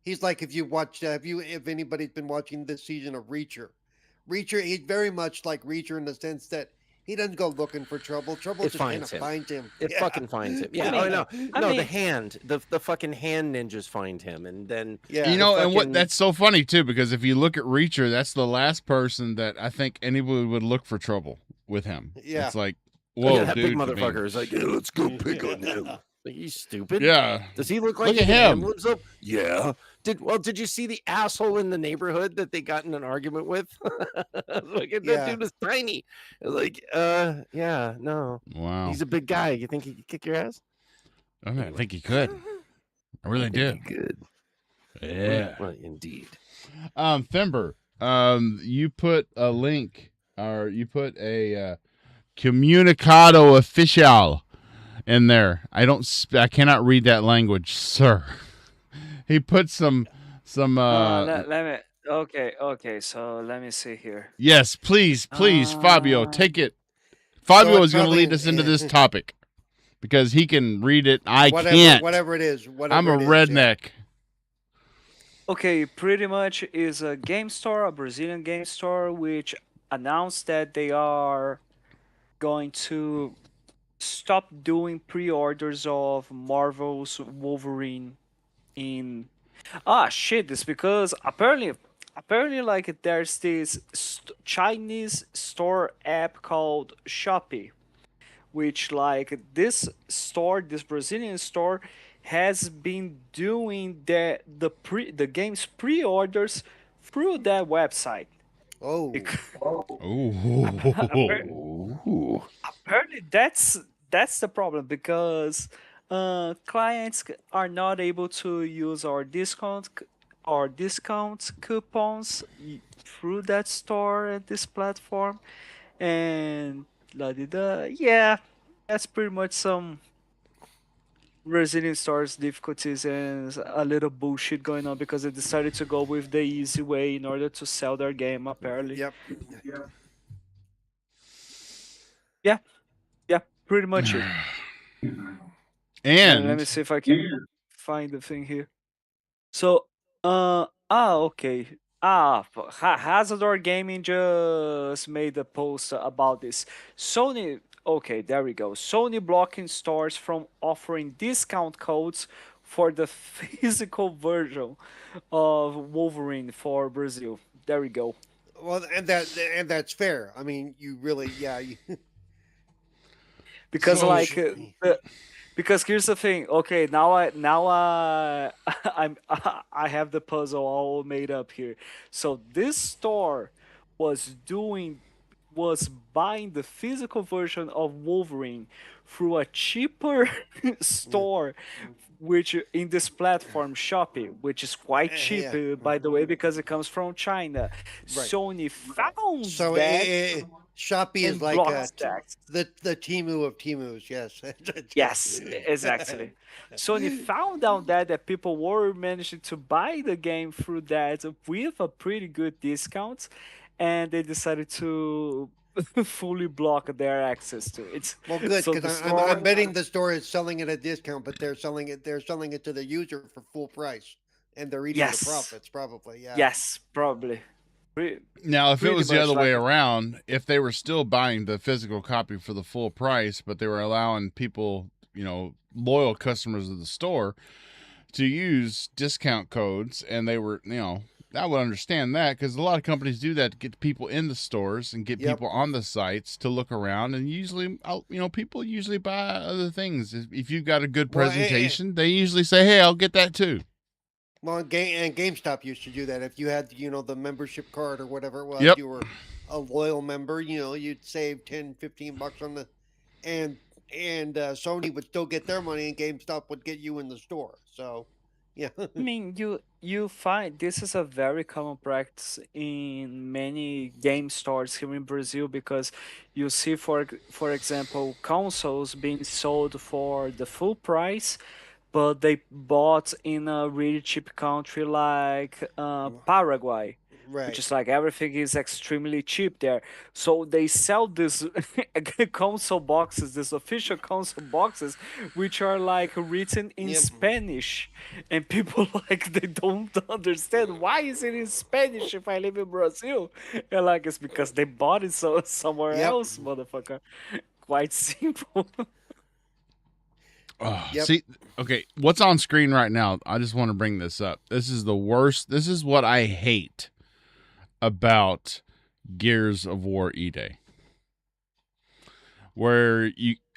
he's like if you watch if anybody's been watching this season of Reacher, he's very much like Reacher in the sense that he doesn't go looking for trouble. Trouble it just kind finds of him. finds him. It Yeah, fucking finds him. Yeah. I Oh mean, no, I no. mean, The fucking hand ninjas find him, and then yeah. you the know, and what fucking that's so funny too, because if you look at Reacher, that's the last person that I think anybody would look for trouble with him. Yeah. It's like, yeah, whoa, that dude, big I mean, motherfucker is like, yeah, let's go pick on him. Like, he's stupid. yeah. Does he look like Look he at can him. handle himself? Yeah. Did you see the asshole in the neighborhood that they got in an argument with? Like that Yeah. dude was tiny. Like, yeah, no. Wow. He's a big guy. You think he could kick your ass? I mean, I think he could. I really do. He could. Yeah. Well, indeed. Thimber, you put a link, or you put a comunicado official in there. I cannot read that language, sir. He put some let me. Okay. So let me see here. yes, please, Fabio, take it. So Fabio it's is going to probably- lead us into this topic because he can read it. I whatever, can't. Whatever it is. Whatever I'm a it is, redneck. Okay, pretty much is a game store, a Brazilian game store, which announced that they are going to stop doing pre-orders of Marvel's Wolverine in shit, it's because apparently like there's this Chinese store app called Shopee, which like this Brazilian store has been doing the game's pre-orders through that website. Oh, Ooh. Apparently that's the problem because clients are not able to use our discount coupons through that store at this platform, and yeah, that's pretty much some Resident Stars difficulties and a little bullshit going on because they decided to go with the easy way in order to sell their game apparently. yep. Yeah, pretty much it. And Let me see if I can find the thing here. So, okay. Hazardor Gaming just made a post about this. Sony, okay, there we go. Sony blocking stores from offering discount codes for the physical version of Wolverine for Brazil. There we go. Well, and that's fair. I mean, you really, yeah. Because So- like because here's the thing. Okay, now I have the puzzle all made up here. So this store was buying the physical version of Wolverine through a cheaper store, which in this platform Shopee, which is quite cheap Yeah. by the way because it comes from China. Right. Sony found So that Shopee is and like blocked that. the Temu of Temus. Yes. Yes, exactly. Sony found out that people were managing to buy the game through that with a pretty good discount, and they decided to fully block their access to it. Well, good So the because store- I'm betting the store is selling it at a discount, but they're selling it to the user for full price, and they're eating Yes. the profits probably. Yeah. Yes, probably. now, if it Pretty was the much other like way it. around, if they were still buying the physical copy for the full price, but they were allowing people, loyal customers of the store to use discount codes, and they were, I would understand that because a lot of companies do that to get people in the stores and get Yep. people on the sites to look around. And usually, people usually buy other things. If you've got a good Well, presentation, they usually say, "Hey, I'll get that too." Well, and GameStop used to do that. If you had, the membership card or whatever it was, Yep. you were a loyal member. You'd save 10, 15 bucks on the, and Sony would still get their money, and GameStop would get you in the store. So, yeah, I mean, you find this is a very common practice in many game stores here in Brazil because you see, for example, consoles being sold for the full price, but they bought in a really cheap country like Paraguay, which right. is like everything is extremely cheap there. So they sell this console boxes, these official console boxes, which are like written in Yep. Spanish, and people like they don't understand why is it in Spanish if I live in Brazil. And like it's because they bought it somewhere Yep. else, motherfucker. Quite simple. Oh, Yep. see, okay, what's on screen right now? I just want to bring this up. This is the worst. This is what I hate about Gears of War E-Day, where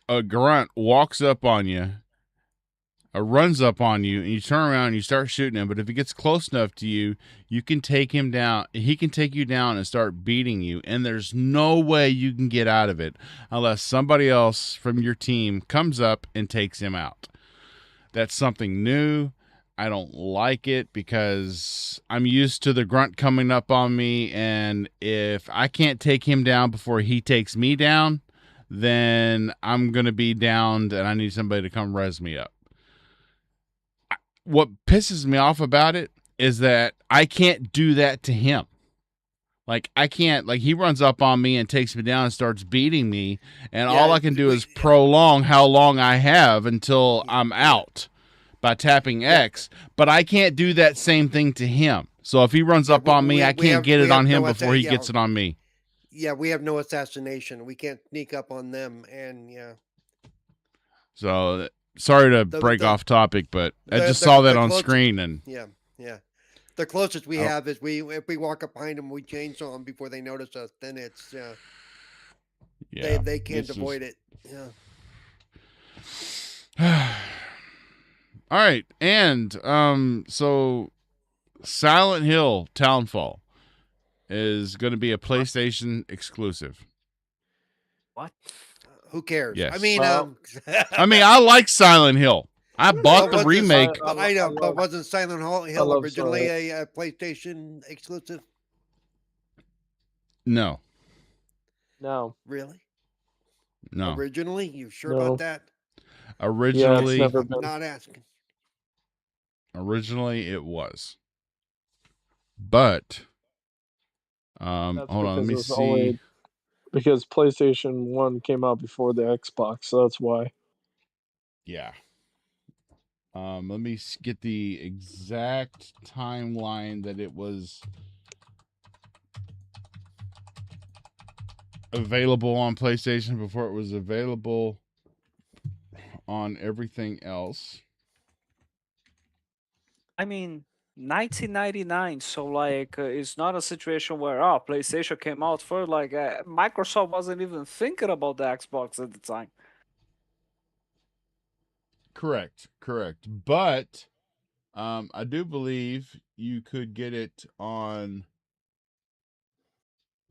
a grunt walks up on you, runs up on you, and you turn around and you start shooting him. But if he gets close enough to you, you can take him down. He can take you down and start beating you, and there's no way you can get out of it unless somebody else from your team comes up and takes him out. That's something new. I don't like it because I'm used to the grunt coming up on me, and if I can't take him down before he takes me down, then I'm going to be downed and I need somebody to come res me up. What pisses me off about it is that I can't do that to him. Like, I can't, like, he runs up on me and takes me down and starts beating me, and all I can do is prolong how long I have until I'm out by tapping X, but I can't do that same thing to him. So if he runs up on me, I can't get it on him before he gets it on me. Yeah, we have no assassination. We can't sneak up on them, and So sorry to break off topic, but I just saw that on screen, and yeah. The closest we have is if we walk up behind them, we chainsaw them before they notice us. Then it's they can't avoid it. Yeah. All right, and so Silent Hill Townfall is going to be a PlayStation exclusive. What? Who cares? Yes. I mean, Well, I like Silent Hill. I bought the remake. I know, but wasn't Silent Hill originally a PlayStation exclusive? No. No. Really? No. Originally? You sure No. about that? Originally, yeah, it's never been. Not asking. Originally, it was. But, hold on, let me see. Because PlayStation 1 came out before the Xbox, so that's why. Yeah. Let me get the exact timeline that it was available on PlayStation before it was available on everything else. I mean, 1999. So like, it's not a situation where PlayStation came out first. Like, Microsoft wasn't even thinking about the Xbox at the time. Correct. But I do believe you could get it on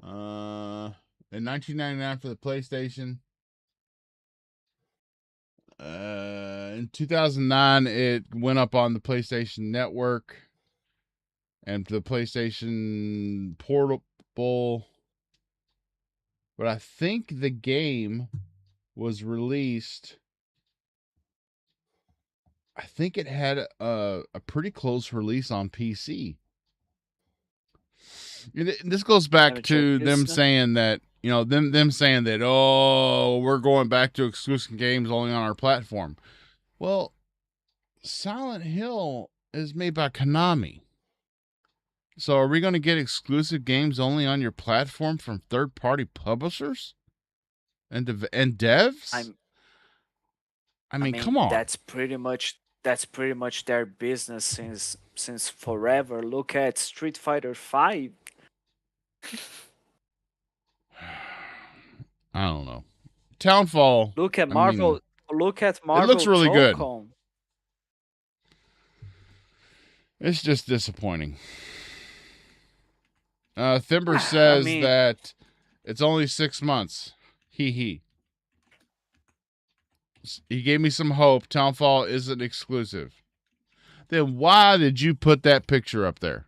in 1999 for the PlayStation. In 2009, it went up on the PlayStation Network and the PlayStation Portable. But I think the game was released. I think it had a pretty close release on PC. This goes back to them saying that, them saying that, we're going back to exclusive games only on our platform. Well, Silent Hill is made by Konami. So are we going to get exclusive games only on your platform from third-party publishers and devs? I mean, come on. That's pretty much their business since forever. Look at Street Fighter 5. I don't know. Townfall. Look at Marvel. Look at Marvel. It looks really good. It's just disappointing. Thimber I says mean, that it's only 6 months. He gave me some hope. Townfall isn't exclusive. Then why did you put that picture up there?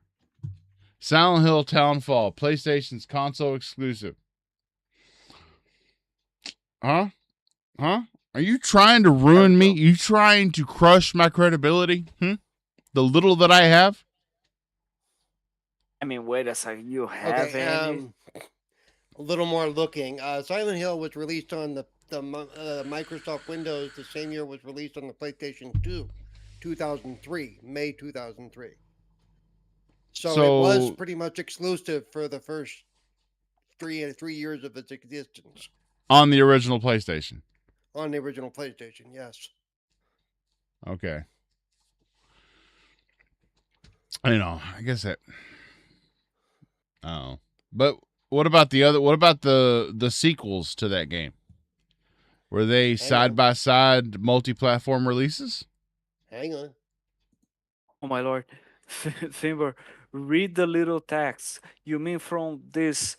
Silent Hill Townfall, PlayStation's console exclusive. Huh? Huh? Are you trying to ruin me? You trying to crush my credibility? The little that I have? I mean, wait a second. You have any? A little more looking. Silent Hill was released on the Microsoft Windows the same year it was released on the PlayStation 2, 2003, May 2003. So it was pretty much exclusive for the first three years of its existence. On the original PlayStation? On the original PlayStation, yes. Okay. I guess that. Oh, but what about the other? What about the sequels to that game? Were they side by side multi-platform releases? Hang on. Oh my lord, Thimber, read the little text. You mean from this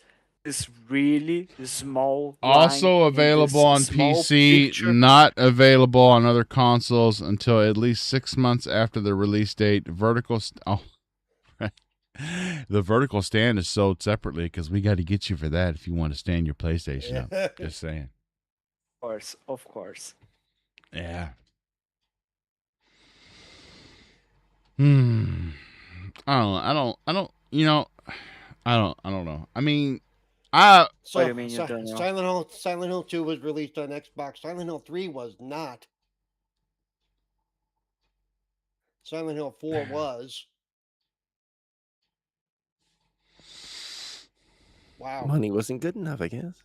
really small Also line in available this on small PC, picture? not available on other consoles until at least 6 months after the release date. The vertical stand is sold separately because we got to get you for that if you want to stand your PlayStation up. Just saying. Of course. Yeah. I don't know. I mean, What do you mean you don't know? Silent Hill 2 was released on Xbox. Silent Hill 3 was not. Silent Hill 4 was. Wow. Money wasn't good enough, I guess.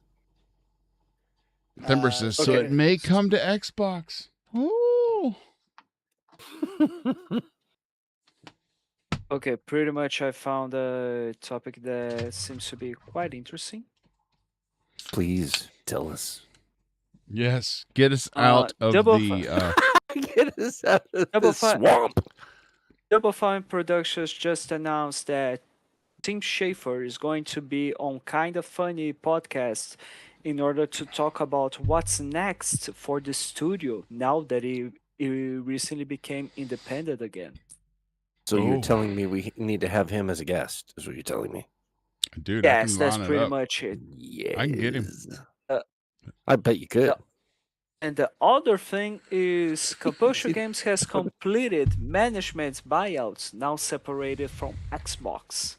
Thimber says, so it may come to Xbox. Ooh. Okay, pretty much I found a topic that seems to be quite interesting. Please tell us. Yes, get us out of the... Get us out of the swamp. Double Fine Productions just announced that Tim Schafer is going to be on Kind of Funny podcast in order to talk about what's next for the studio now that he recently became independent again. So you're telling me we need to have him as a guest, is what you're telling me? Dude, yes, that's pretty much it. Yes. I can get him. I bet you could. And the other thing is Compulsion Games has completed management buyouts, now separated from Xbox.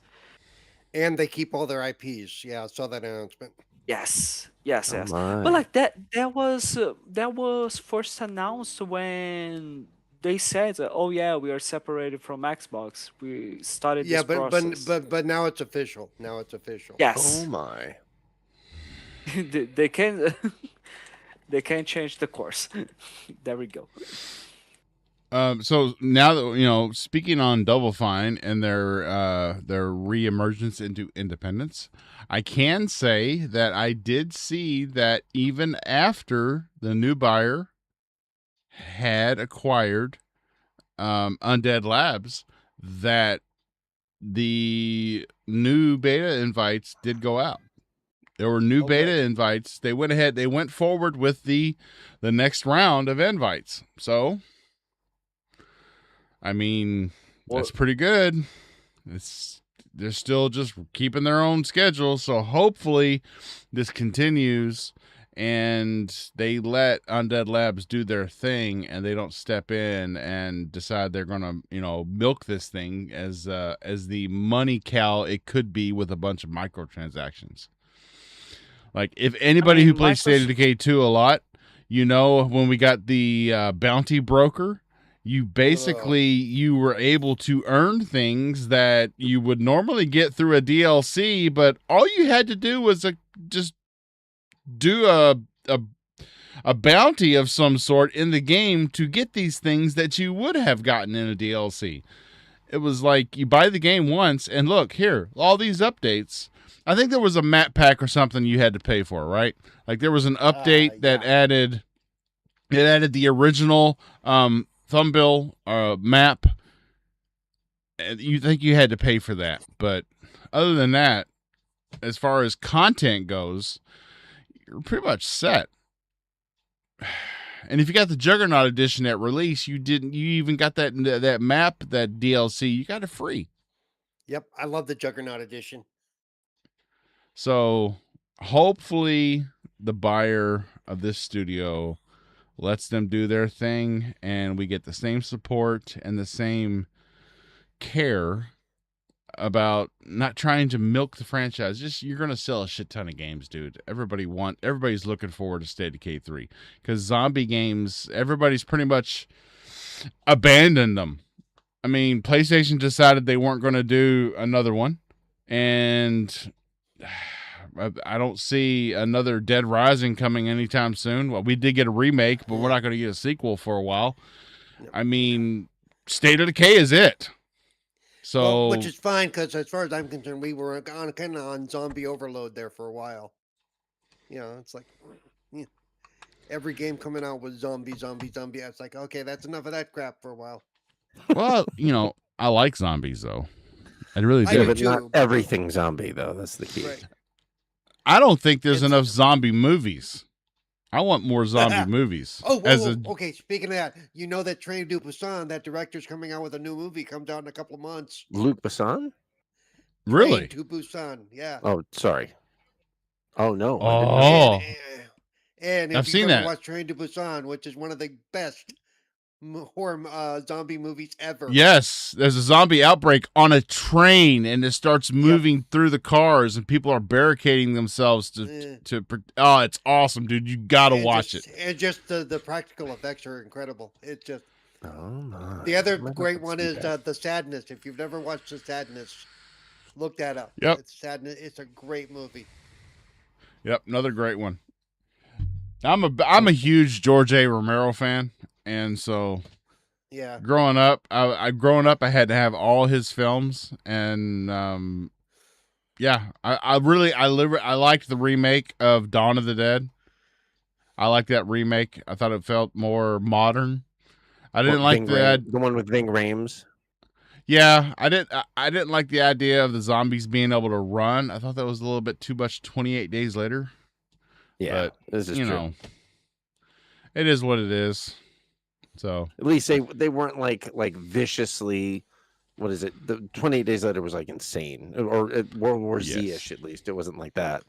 And they keep all their IPs. Yeah, I saw that announcement. Yes. My. But like that was first announced when they said, "Oh yeah, we are separated from Xbox. We started this process." but now it's official. Now it's official. Yes. Oh my. they can they can change the course. There we go. So now that speaking on Double Fine and their reemergence into independence, I can say that I did see that even after the new buyer had acquired Undead Labs, that the new beta invites did go out. There were new beta invites. They went forward with the next round of invites. So I mean, that's pretty good. They're still just keeping their own schedule, so hopefully this continues and they let Undead Labs do their thing and they don't step in and decide they're going to, milk this thing as the money cow it could be with a bunch of microtransactions. Like if anybody who plays State of Decay 2 a lot, when we got the bounty broker, you were able to earn things that you would normally get through a DLC, but all you had to do was just do a bounty of some sort in the game to get these things that you would have gotten in a DLC. It was like you buy the game once and look here, all these updates. I think there was a map pack or something you had to pay for, right? Like there was an update that added the original Thumbbill map, you think you had to pay for that. But other than that, as far as content goes, you're pretty much set. And if you got the Juggernaut edition at release, you even got that map, that DLC, you got it free. Yep, I love the Juggernaut edition. So hopefully the buyer of this studio lets them do their thing, and we get the same support and the same care about not trying to milk the franchise. Just, you're gonna sell a shit ton of games, dude. Everybody's looking forward to State of Decay 3, because zombie games, everybody's pretty much abandoned them. I mean, PlayStation decided they weren't going to do another one, and I don't see another Dead Rising coming anytime soon. Well, we did get a remake, but we're not going to get a sequel for a while. I mean, State of Decay is it. So, Well, which is fine, because as far as I'm concerned, we were kind of on zombie overload there for a while. It's like every game coming out was zombie. It's like, okay, that's enough of that crap for a while. well, I like zombies, though. I really I do. do but too, not but- everything zombie though. That's the key. Right. I don't think there's It's- enough zombie movies. I want more zombie movies. Oh, okay. Speaking of that, you know that Train to Busan, that director's coming out with a new movie, comes out in a couple of months. Luc Besson? Really? Train to Busan, yeah. Oh, sorry. Oh no. Oh. And if I've you've seen ever that. watched Train to Busan, which is one of the best horror zombie movies ever. Yes, there's a zombie outbreak on a train, and it starts moving through the cars, and people are barricading themselves to. Oh, it's awesome, dude! You gotta watch it. And just the practical effects are incredible. It's just Oh my. the other I might great have to one see is that. The Sadness. If you've never watched The Sadness, look that up. Yep. It's Sadness. It's a great movie. Yep, another great one. I'm a huge George A. Romero fan, and so Yeah. growing up, I had to have all his films, and yeah, I liked the remake of Dawn of the Dead. I liked that remake. I thought it felt more modern. I didn't like the one with Ving Rhames. Yeah, I didn't like the idea of the zombies being able to run. I thought that was a little bit too much 28 days later. Yeah, But, this is true. It is what it is. So At least they weren't like viciously. What is it? The 28 days later was like insane, or World War Z-ish. At least it wasn't like that.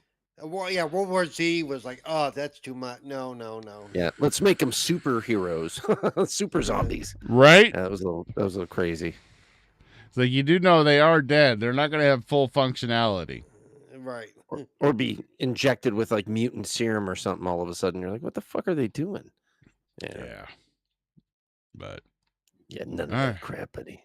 Well, yeah, World War Z was like, oh, that's too much. No. Yeah, let's make them superheroes, super zombies. right, Yeah, that was a little crazy. so you do know they are dead. They're not going to have full functionality. Right. Or be injected with like mutant serum or something all of a sudden. You're like, what the fuck are they doing? Yeah, but None of All that right. crap, buddy.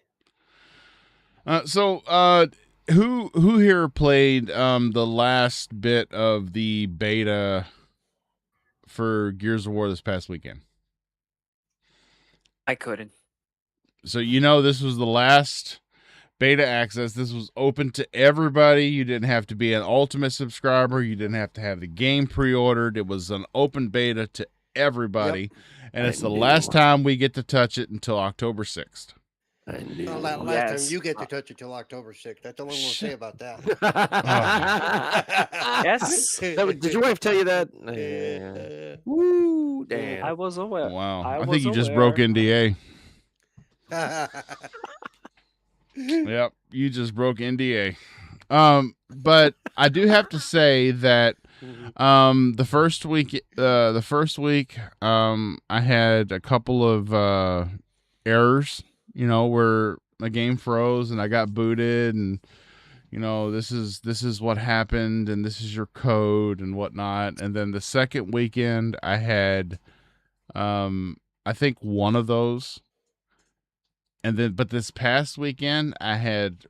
so who here played the last bit of the beta for Gears of War this past weekend? I couldn't. So this was the last beta access. This was open to everybody. You didn't have to be an Ultimate subscriber. You didn't have to have the game pre-ordered. It was an open beta to everybody. And it's the last time we get to touch it until October 6th. I knew. Last Yes. time you get to touch it till October 6th. That's all I'm going to say about that. Yes. Did your wife tell you that? Yeah. Woo! Damn. I was aware. Wow. I I think was you just aware. broke NDA. Yep, you just broke NDA. But I do have to say that the first week I had a couple of errors, where the game froze and I got booted, and this is what happened, and this is your code and whatnot. And then the second weekend I had I think one of those. But this past weekend I had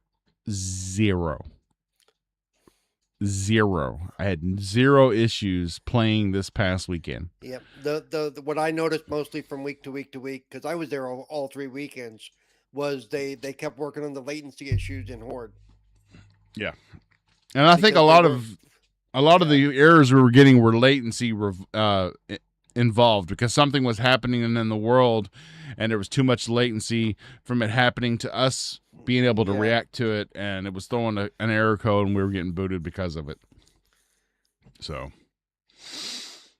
zero. I had zero issues playing this past weekend. Yep. The what I noticed mostly from week to week, because I was there all 3 weekends, was they kept working on the latency issues in Horde. Yeah, and I think a lot of the errors we were getting were latency involved, because something was happening in the world, and there was too much latency from it happening to us being able to Yeah. react to it, and it was throwing an error code, and we were getting booted because of it. So,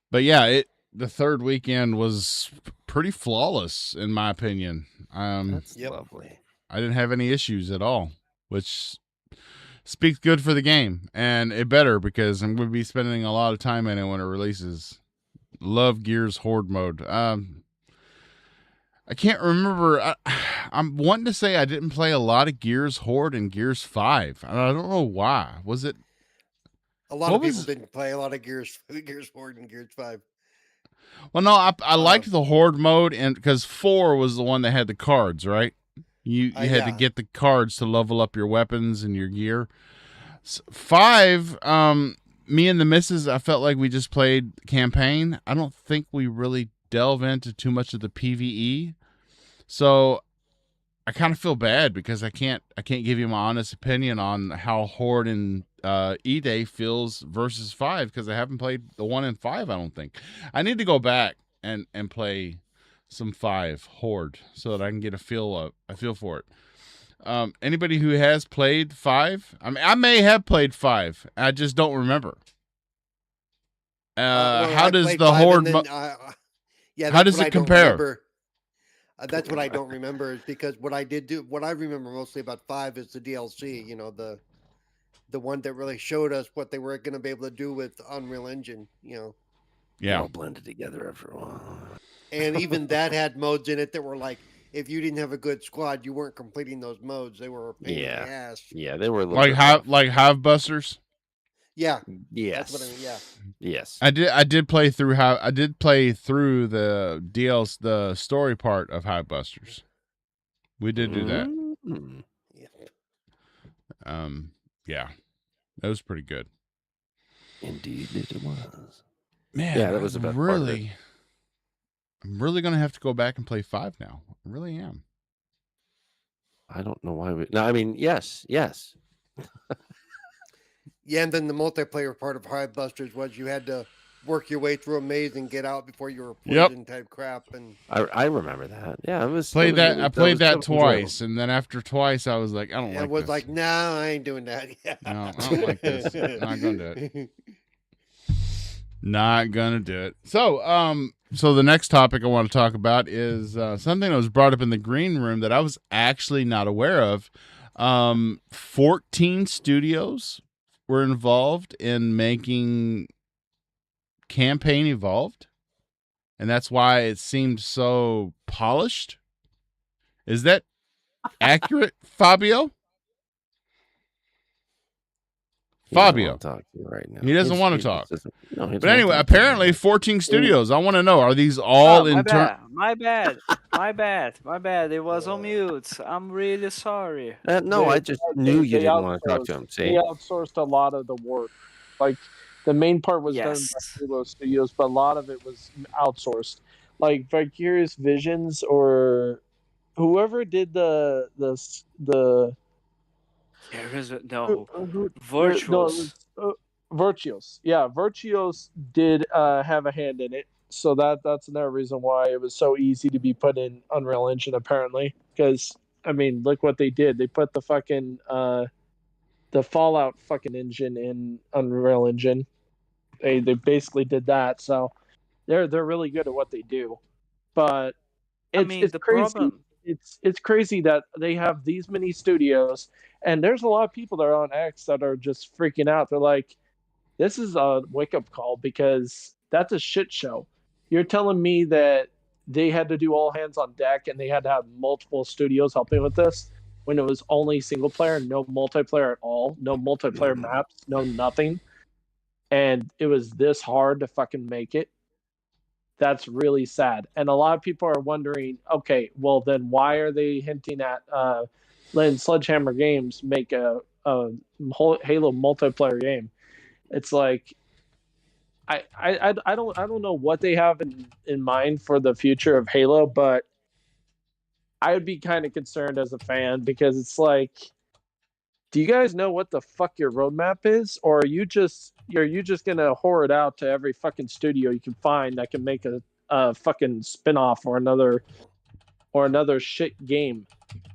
but yeah, the third weekend was pretty flawless in my opinion. That's Yep. lovely. I didn't have any issues at all, which speaks good for the game, and it better because I'm going to be spending a lot of time in it when it releases. Love Gears Horde mode. I can't remember. I'm wanting to say I didn't play a lot of Gears Horde and Gears 5. And I don't know why. Was it? A lot What of people was- didn't play a lot of Gears 4 and Gears 5. Well, no, I liked the Horde mode, and because 4 was the one that had the cards, right? You had to Yeah. get the cards to level up your weapons and your gear. 5, me and the missus, I felt like we just played campaign. I don't think we really delve into too much of the PvE. So I kind of feel bad because I can't give you my honest opinion on how Horde and E-Day feels versus 5 because I haven't played the 1 and 5. I don't think I need to go back and play some 5 Horde so that I can get a feel for it. Anybody who has played 5? I mean, I may have played 5. I just don't remember. Well, How I does played the 5 Horde? and then, yeah, How that's does what it I don't compare? remember. That's what I don't remember is because what I remember mostly about 5 is the DLC. You know, the one that really showed us what they were going to be able to do with Unreal Engine. You know, They Yeah. all blended together after a while. and even that had modes in it that were like, if you didn't have a good squad, you weren't completing those modes. They were a pain in Yeah. the ass. Yeah, they were a little Like bit Hive, rough. like Hive Busters. Yeah, Yes. that's what I mean. Yeah. Yes. I did play through the DLs, the story part of Hive Busters. We did do that. Mm. Yeah. Yeah, that was pretty good. Indeed, it was. Man, Yeah, that was the best part of it. I'm really gonna have to go back and play 5 now. I really am. I don't know why we. No, I mean, yes. Yeah, and then the multiplayer part of Hive Busters was you had to work your way through a maze and get out before you were Yep. poison type crap. And I remember that. Yeah, it was. Played that. Really, I played that was enjoyable. twice, and then after twice, I was like, I don't it like was this. like, no, I ain't doing that. Yeah. No, I don't like this. Not gonna do it. Not gonna do it. So the next topic I want to talk about is something that was brought up in the green room that I was actually not aware of. 14 studios were involved in making Campaign Evolved, and that's why it seemed so polished. Is that accurate, Fabio? He doesn't Fabio. want to talk to you right now. He doesn't He's- want to he talk. doesn't- no, he doesn't But anyway, want to talk to you right apparently now. 14 studios. I want to know, are these all Oh, my internal? bad. My bad. It was on mute. I'm really sorry. No, I just knew you They didn't want to talk to outsourced- him. They See, outsourced a lot of the work. Like the main part was done Yes. by Halo Studios, but a lot of it was outsourced. Like Vicarious Visions or whoever did the There is no who- Virtuals. no, it was, Virtuos. Yeah, Virtuos did have a hand in it. So that's another reason why it was so easy to be put in Unreal Engine apparently. Because I mean, look what they did. They put the fucking the Fallout fucking engine in Unreal Engine. They basically did that. So they're really good at what they do. But it's the crazy. problem. It's crazy that they have these many studios, and there's a lot of people that are on X that are just freaking out. They're like, this is a wake up call because that's a shit show. You're telling me that they had to do all hands on deck and they had to have multiple studios helping with this when it was only single player, no multiplayer at all, no multiplayer maps, no nothing. And it was this hard to fucking make it. That's really sad. And a lot of people are wondering, okay, well then why are they hinting at letting Sledgehammer Games make a Halo multiplayer game? It's like I don't know what they have in mind for the future of Halo, but I would be kind of concerned as a fan because it's like, do you guys know what the fuck your roadmap is, or are you just gonna whore it out to every fucking studio you can find that can make a fucking spin-off or another shit game?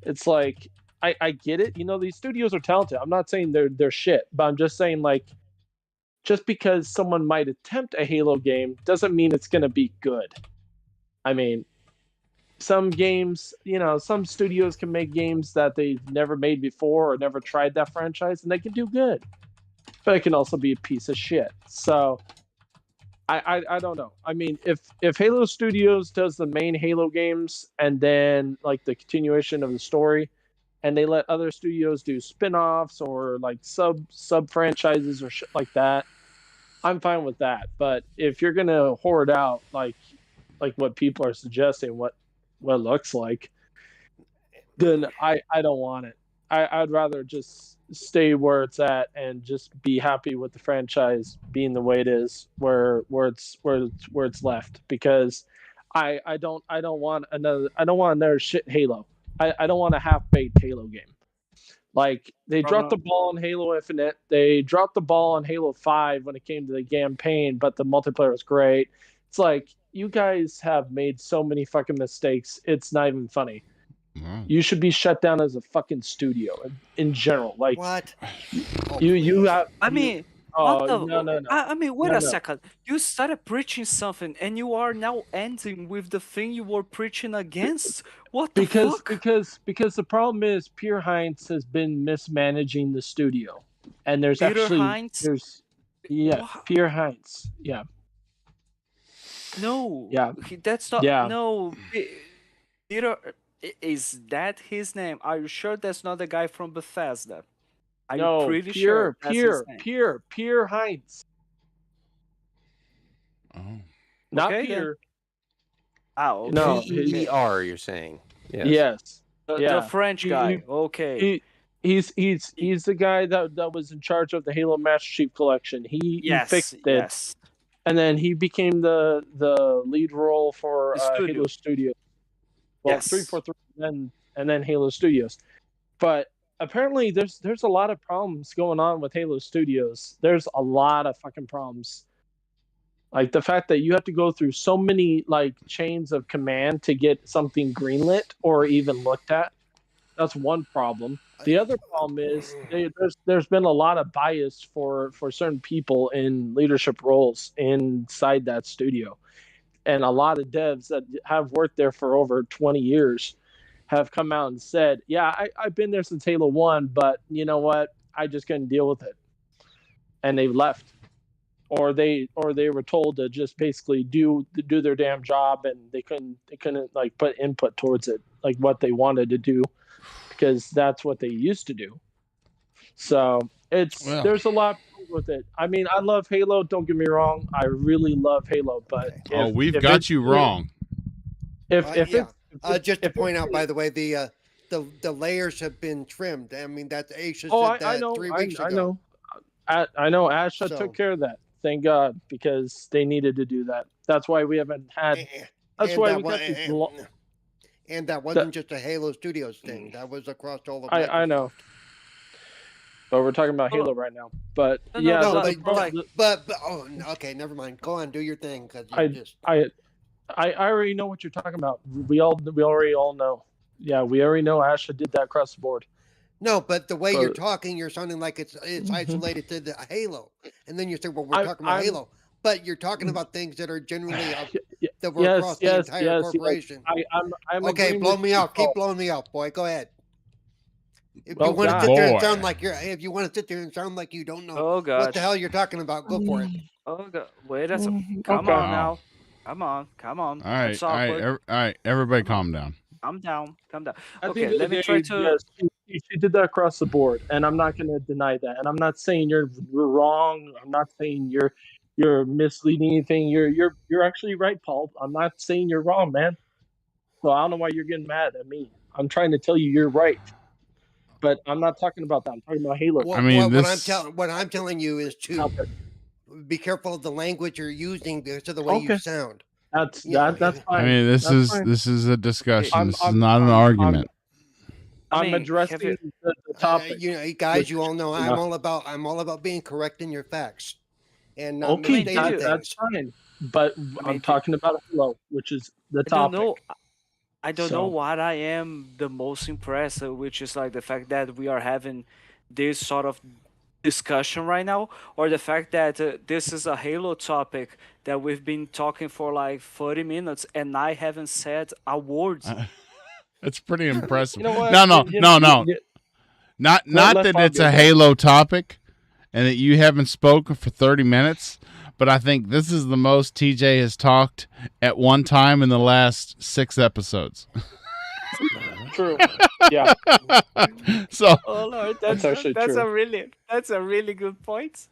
It's like, I get it. You know, these studios are talented. I'm not saying they're shit, but I'm just saying like just because someone might attempt a Halo game doesn't mean it's going to be good. I mean, some games, you know, some studios can make games that they've never made before or never tried that franchise, and they can do good. But it can also be a piece of shit. So I don't know. I mean, if Halo Studios does the main Halo games and then like the continuation of the story, and they let other studios do spin-offs or like sub franchises or shit like that, I'm fine with that. But if you're gonna hoard out like what people are suggesting, what it looks like, then I don't want it. I'd rather just stay where it's at and just be happy with the franchise being the way it is, where it's left. Because I don't want another shit Halo. I don't want a half baked Halo game. Like they dropped the ball on Halo Infinite. They dropped the ball on Halo 5 when it came to the campaign, but the multiplayer was great. It's like you guys have made so many fucking mistakes. It's not even funny. Wow. You should be shut down as a fucking studio in general. Like What? you have. I mean, Oh no. I mean, wait No, a no. second. You started preaching something, and you are now ending with the thing you were preaching against. What the fuck? Because the problem is Pierre Heinz has been mismanaging the studio, and there's Peter actually Heinz? What? Pierre Heinz, No, Yeah. that's not. Yeah. No, Peter, is that his name? Are you sure that's not the guy from Bethesda? Are you No, pretty sure that's his name? Pierre Heinz, Oh. not Okay, then. Peter. Oh, okay. No, PER, you're saying? Yes. Yes. The French He- guy. he- Okay. He's the guy that was in charge of the Halo Master Chief Collection. He fixed it, Yes. and then he became the lead role for The studio. Halo Studios. Well, Yes. 343, and then Halo Studios. But apparently, there's a lot of problems going on with Halo Studios. There's a lot of fucking problems. Like the fact that you have to go through so many like chains of command to get something greenlit or even looked at. That's one problem. The other problem is there's been a lot of bias for certain people in leadership roles inside that studio, and a lot of devs that have worked there for over 20 years have come out and said, "Yeah, I've been there since Halo 1, but you know what? I just couldn't deal with it," and they left, or they were told to just basically do their damn job, and they couldn't like put input towards it, like what they wanted to do, because that's what they used to do. So there's a lot with it. I mean, I love Halo. Don't get me wrong. I really love Halo, but We've got you wrong. Just to point out, by the way, the layers have been trimmed. I mean, that's Aisha said that I know, 3 weeks ago. I know. Asha took care of that. Thank God, because they needed to do that. That's why we haven't had. That's why we got these. And that wasn't just a Halo Studios thing. That was across all of I know. But we're talking about Halo right now. But yeah, okay, never mind. Go on, do your thing, because I already know what you're talking about. We already all know. Yeah, we already know Asha did that across the board. No, but the way you're talking, you're sounding like it's isolated to the Halo, and then you say, "Well, we're talking about Halo," but you're talking about things that are generally that were across the entire corporation. I'm okay. Blow me out. Keep blowing me out, boy. Go ahead. If you want to sit there and sound like you don't know what the hell you're talking about, go for it. Oh God! Wait a second. Come on now. Come on. All right. Everybody, calm down. I'm down. Calm down. Okay, let me try to. Yes, she did that across the board, and I'm not going to deny that. And I'm not saying you're wrong. I'm not saying you're misleading anything. You're actually right, Paul. I'm not saying you're wrong, man. So I don't know why you're getting mad at me. I'm trying to tell you you're right, but I'm not talking about that. I'm talking about Halo. What I'm telling you is to be careful of the language you're using because of the way you sound. That's fine. I mean, this is a discussion. This is not an argument. I'm addressing the topic. Guys, you all know I'm all about being correct in your facts, and not okay, that's fine. But I'm talking about Halo, which is the topic. I don't know So what I am the most impressed, which is like the fact that we are having this sort of discussion right now, or the fact that this is a Halo topic that we've been talking for like 30 minutes and I haven't said a word. That's pretty impressive. you know what? No, no, no, no. Not Let that it's Fabio a go. Halo topic and that you haven't spoken for 30 minutes, but I think this is the most TJ has talked at one time in the last 6 episodes. True. Yeah, So, Oh Lord, that's actually true. that's a really good point.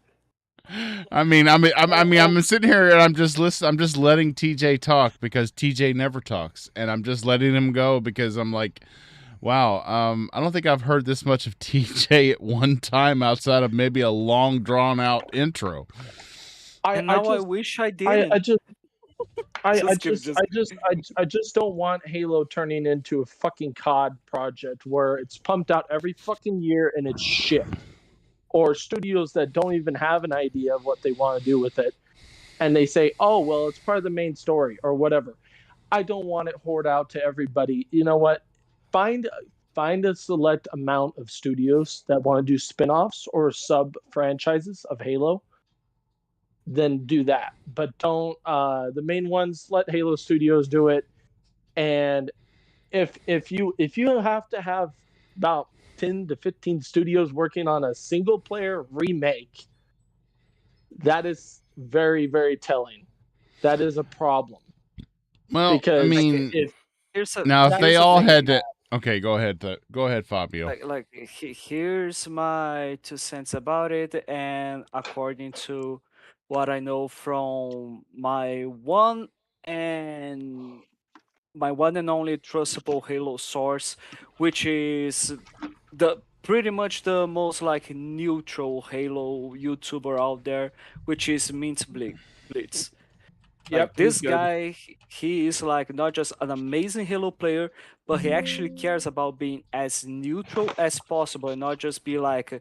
I'm sitting here and I'm just listening. I'm just letting TJ talk because TJ never talks, and I'm just letting him go because I'm like, wow. I don't think I've heard this much of TJ at one time outside of maybe a long drawn out intro. I And I now I just wish I I didn't. just Just kidding, just I just don't want Halo turning into a fucking COD project where it's pumped out every fucking year and it's shit. Or studios that don't even have an idea of what they want to do with it. And they say, oh, well, it's part of the main story or whatever. I don't want it hoard out to everybody. You know what? Find find a select amount of studios that want to do spin-offs or sub franchises of Halo, then do that. But don't the main ones, let Halo Studios do it. And if you have to have about 10 to 15 studios working on a single player remake, that is very, very telling. That is a problem Well, I because like mean, if now if that they here's the all thing. had to, okay, go ahead. Go ahead, Fabio. Here's my 2 cents about it, and according to what I know from and my one and only trustable Halo source, which is the pretty much the most like neutral Halo YouTuber out there, which is Blitz. yep, Like he's this good. guy, he is like not just an amazing Halo player, but he actually cares about being as neutral as possible and not just be like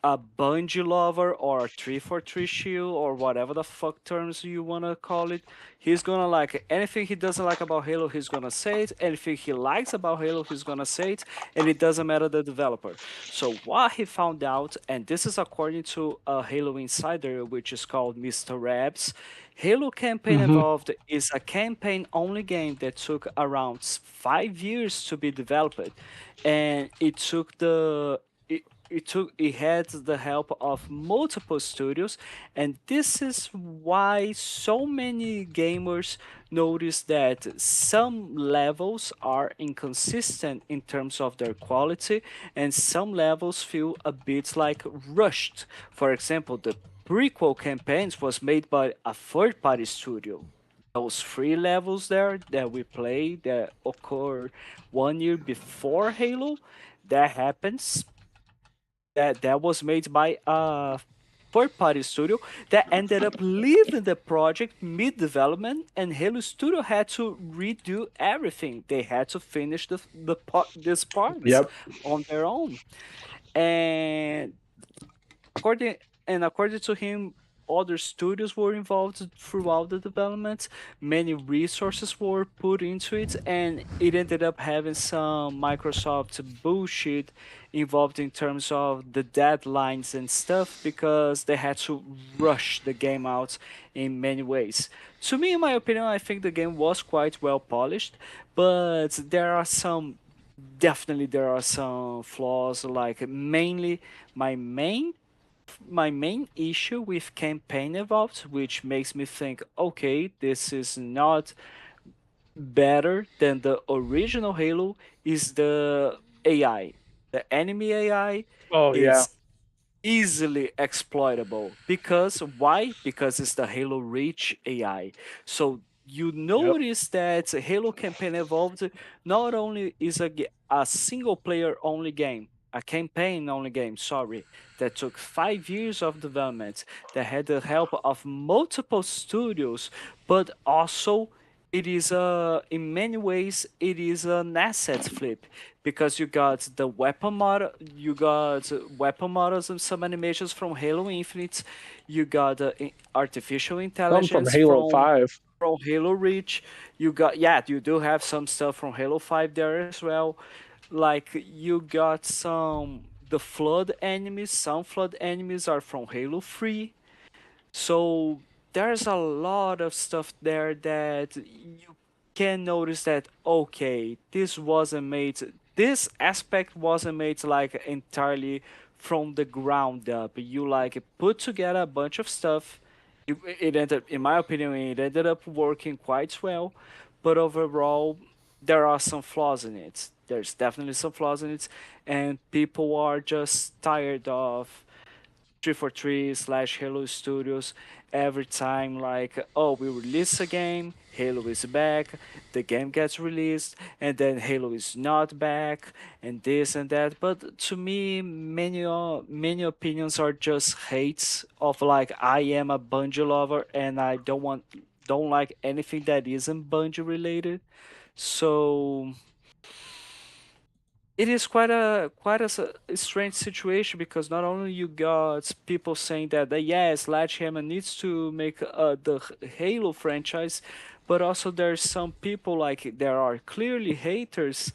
a Bungie lover or a 343 shield or whatever the fuck terms you wanna call it. He's gonna like anything he doesn't like about Halo, he's gonna say it. Anything he likes about Halo, he's gonna say it, and it doesn't matter the developer. So what he found out, and this is according to a Halo insider, which is called Mr. Rabs. Halo Campaign Hmm. Evolved is a campaign only game that took around 5 years to be developed, and it had the help of multiple studios, and this is why so many gamers notice that some levels are inconsistent in terms of their quality and some levels feel a bit like rushed. For example, the prequel campaigns was made by a third party studio. Those three levels there that we play that occur 1 year before Halo, that happens. That was made by a third party studio that ended up leaving the project mid development, and Halo Studio had to redo everything. They had to finish these parts Yep. on their own. And according according to him, other studios were involved throughout the development. Many resources were put into it, and it ended up having some Microsoft bullshit involved in terms of the deadlines and stuff because they had to rush the game out in many ways. To me, in my opinion, I think the game was quite well polished, but there are some flaws. Like mainly, my main my main issue with campaign evolved, which makes me think, okay, this is not better than the original Halo, is the AI. The enemy AI, Oh yeah. it's easily exploitable. Because why? Because it's the Halo Reach AI. So you Yep. notice that Halo Campaign Evolved not only is a single player only game, a campaign only game, sorry, that took 5 years of development, that had the help of multiple studios, but also it is in many ways it is an asset flip because you got weapon models and some animations from Halo Infinite, you got artificial Some from intelligence Halo from 5. from Halo Reach. You got, yeah, you do have some stuff from Halo 5 there as well. Like you got some the flood enemies. Some flood enemies are from Halo 3. So there's a lot of stuff there that you can notice that okay, this aspect wasn't made like entirely from the ground up. You like put together a bunch of stuff. It ended, in my opinion, it ended up working quite well, but overall, there are some flaws in it. There's definitely some flaws in it, and people are just tired of 343 slash Halo Studios every time, like, oh, we release a game, Halo is back, the game gets released, and then Halo is not back, and this and that. But to me, many opinions are just hates of like, I am a Bungie lover and I don't like anything that isn't Bungie related. So it is a strange situation because not only you got people saying that yes, Sledgehammer needs to make the Halo franchise, but also there's some people like there are clearly haters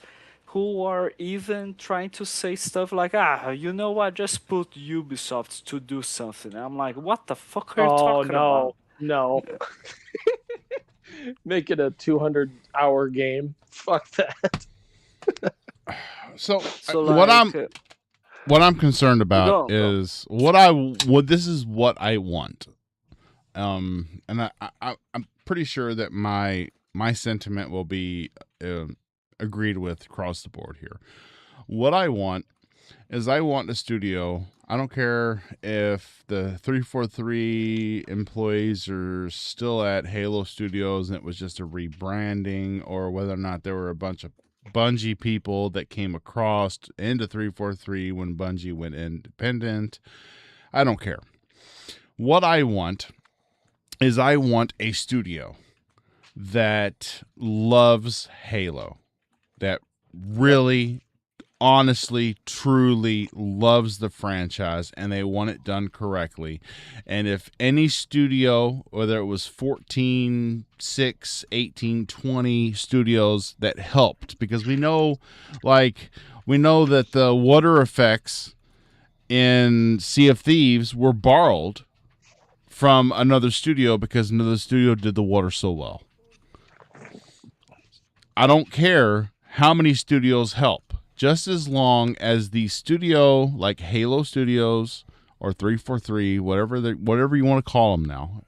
who are even trying to say stuff like, you know what, just put Ubisoft to do something. I'm like, what the fuck are you Oh talking about? no. Make it a 200-hour game. Fuck that. So So what like, I'm concerned about go. is this is what I want. And I'm pretty sure that my sentiment will be agreed with across the board here. What I want is I want a studio. I don't care if the 343 employees are still at Halo Studios and it was just a rebranding, or whether or not there were a bunch of Bungie people that came across into 343 when Bungie went independent. I don't care. What I want is I want a studio that loves Halo, that really honestly, truly loves the franchise, and they want it done correctly. And if any studio, whether it was 14, 6, 18, 20 studios that helped, because we know that the water effects in Sea of Thieves were borrowed from another studio because another studio did the water so well. I don't care how many studios help, just as long as the studio, like Halo Studios or 343, whatever you want to call them now,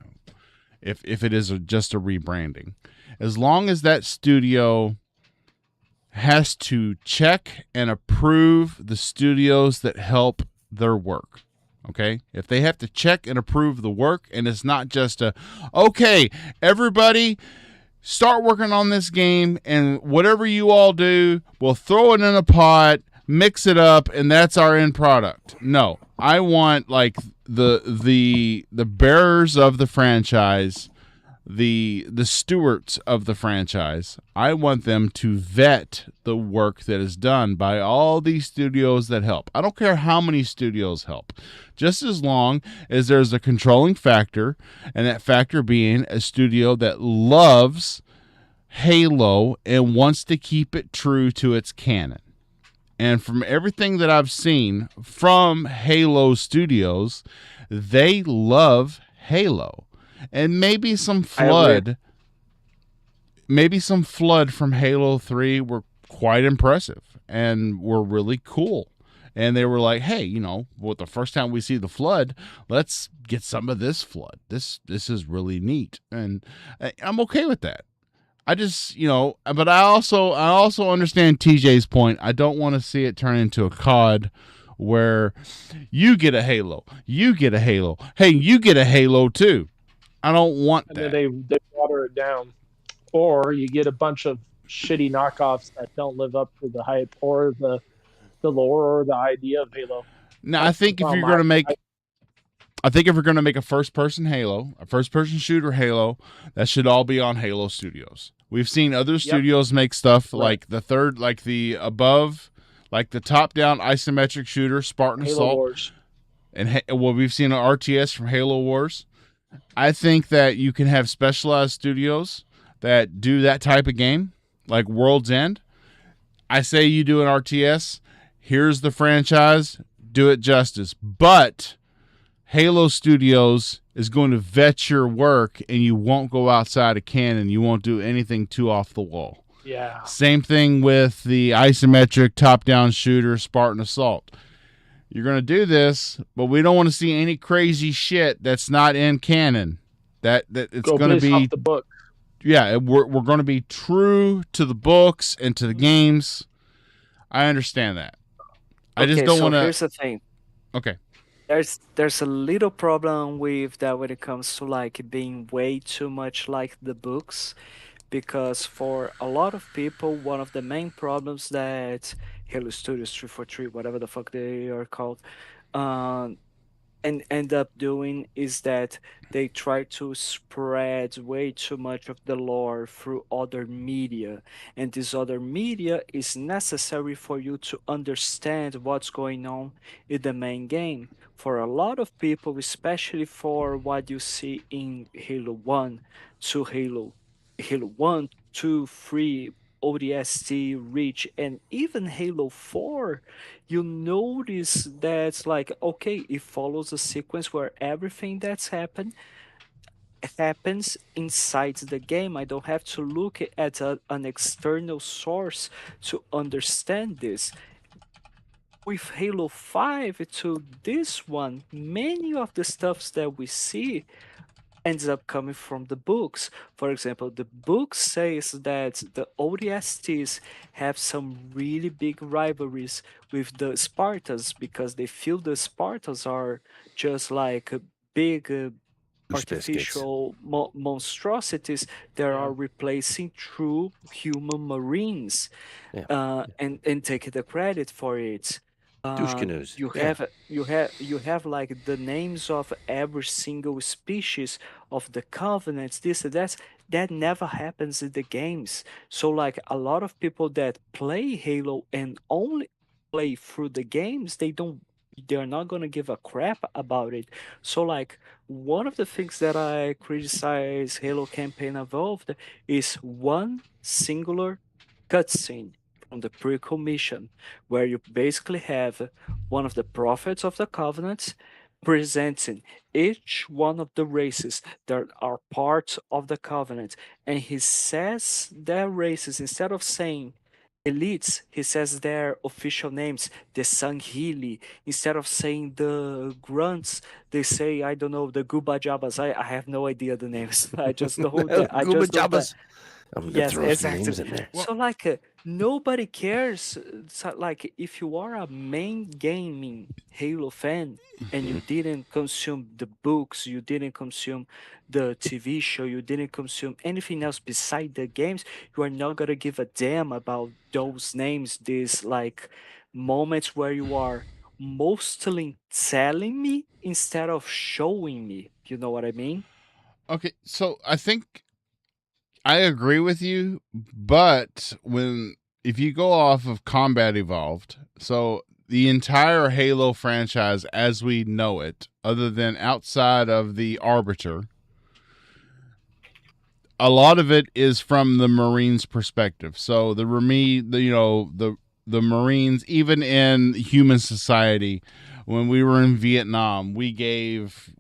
if it is just a rebranding, as long as that studio has to check and approve the studios that help their work. Okay? If they have to check and approve the work, and it's not just okay, everybody start working on this game, and whatever you all do, we'll throw it in a pot, mix it up, and that's our end product. No, I want like the bearers of the franchise, the stewards of the franchise. I want them to vet the work that is done by all these studios that help. I don't care how many studios help, just as long as there's a controlling factor, and that factor being a studio that loves Halo and wants to keep it true to its canon. And from everything that I've seen from Halo Studios, they love Halo. And maybe some flood from Halo 3 were quite impressive and were really cool. And they were like, hey, the first time we see the flood, let's get some of this flood. This is really neat. And I'm okay with that. I just, but I also understand TJ's point. I don't want to see it turn into a COD where you get a Halo, hey, you get a Halo too. I don't want that. And then they water it down, or you get a bunch of shitty knockoffs that don't live up to the hype or the lore or the idea of Halo. Now, I think if you're going to make a first-person Halo, a first-person shooter Halo, that should all be on Halo Studios. We've seen other studios make stuff like the top-down isometric shooter, Spartan Halo Assault. Wars. And we've seen an RTS from Halo Wars. I think that you can have specialized studios that do that type of game, like World's End. I say you do an RTS. Here's the franchise. Do it justice. But Halo Studios is going to vet your work, and you won't go outside of canon. You won't do anything too off the wall. Yeah. Same thing with the isometric top-down shooter Spartan Assault. You're going to do this, but we don't want to see any crazy shit that's not in canon. That it's going to based be off the book. Yeah, we're going to be true to the books and to the games. I understand that. I just don't want to. Here's the thing. Okay. There's a little problem with that when it comes to like being way too much like the books, because for a lot of people, one of the main problems that Halo Studios 343, whatever the fuck they are called, um, and end up doing is that they try to spread way too much of the lore through other media, and this other media is necessary for you to understand what's going on in the main game. For a lot of people, especially for what you see in Halo 1 to Halo 1, 2, 3, ODST, Reach, and even Halo 4, you notice that like okay, it follows a sequence where everything that's happened happens inside the game. I don't have to look at an external source to understand this. With Halo 5 to this one, many of the stuffs that we see ends up coming from the books. For example, the book says that the ODSTs have some really big rivalries with the Spartans because they feel the Spartans are just like a big Goose biscuits. artificial monstrosities that are replacing true human marines, Yeah. and take the credit for it. Douche canoes. You Yeah. have like the names of every single species of the covenants, this and that never happens in the games. So like a lot of people that play Halo and only play through the games, they're not gonna give a crap about it. So like one of the things that I criticize Halo Campaign Evolved is one singular cutscene from the prequel mission, where you basically have one of the prophets of the covenant presenting each one of the races that are part of the covenant, and he says their races instead of saying elites, he says their official names, the Sanghili. Instead of saying the grunts, they say, I don't know, the Gubajabas. I have no idea the names. I just know that. I Gooba just know that. Jabbas. I'm gonna Yes, throw some exactly. names in there. So like nobody cares. So, like if you are a main gaming Halo fan and you didn't consume the books, you didn't consume the TV show, you didn't consume anything else beside the games, you are not gonna give a damn about those names. These like moments where you are mostly telling me instead of showing me. You know what I mean? Okay. So I think I agree with you, but if you go off of Combat Evolved, so the entire Halo franchise as we know it, other than outside of the Arbiter, a lot of it is from the Marines' perspective. So the Marines, even in human society, when we were in Vietnam, we gave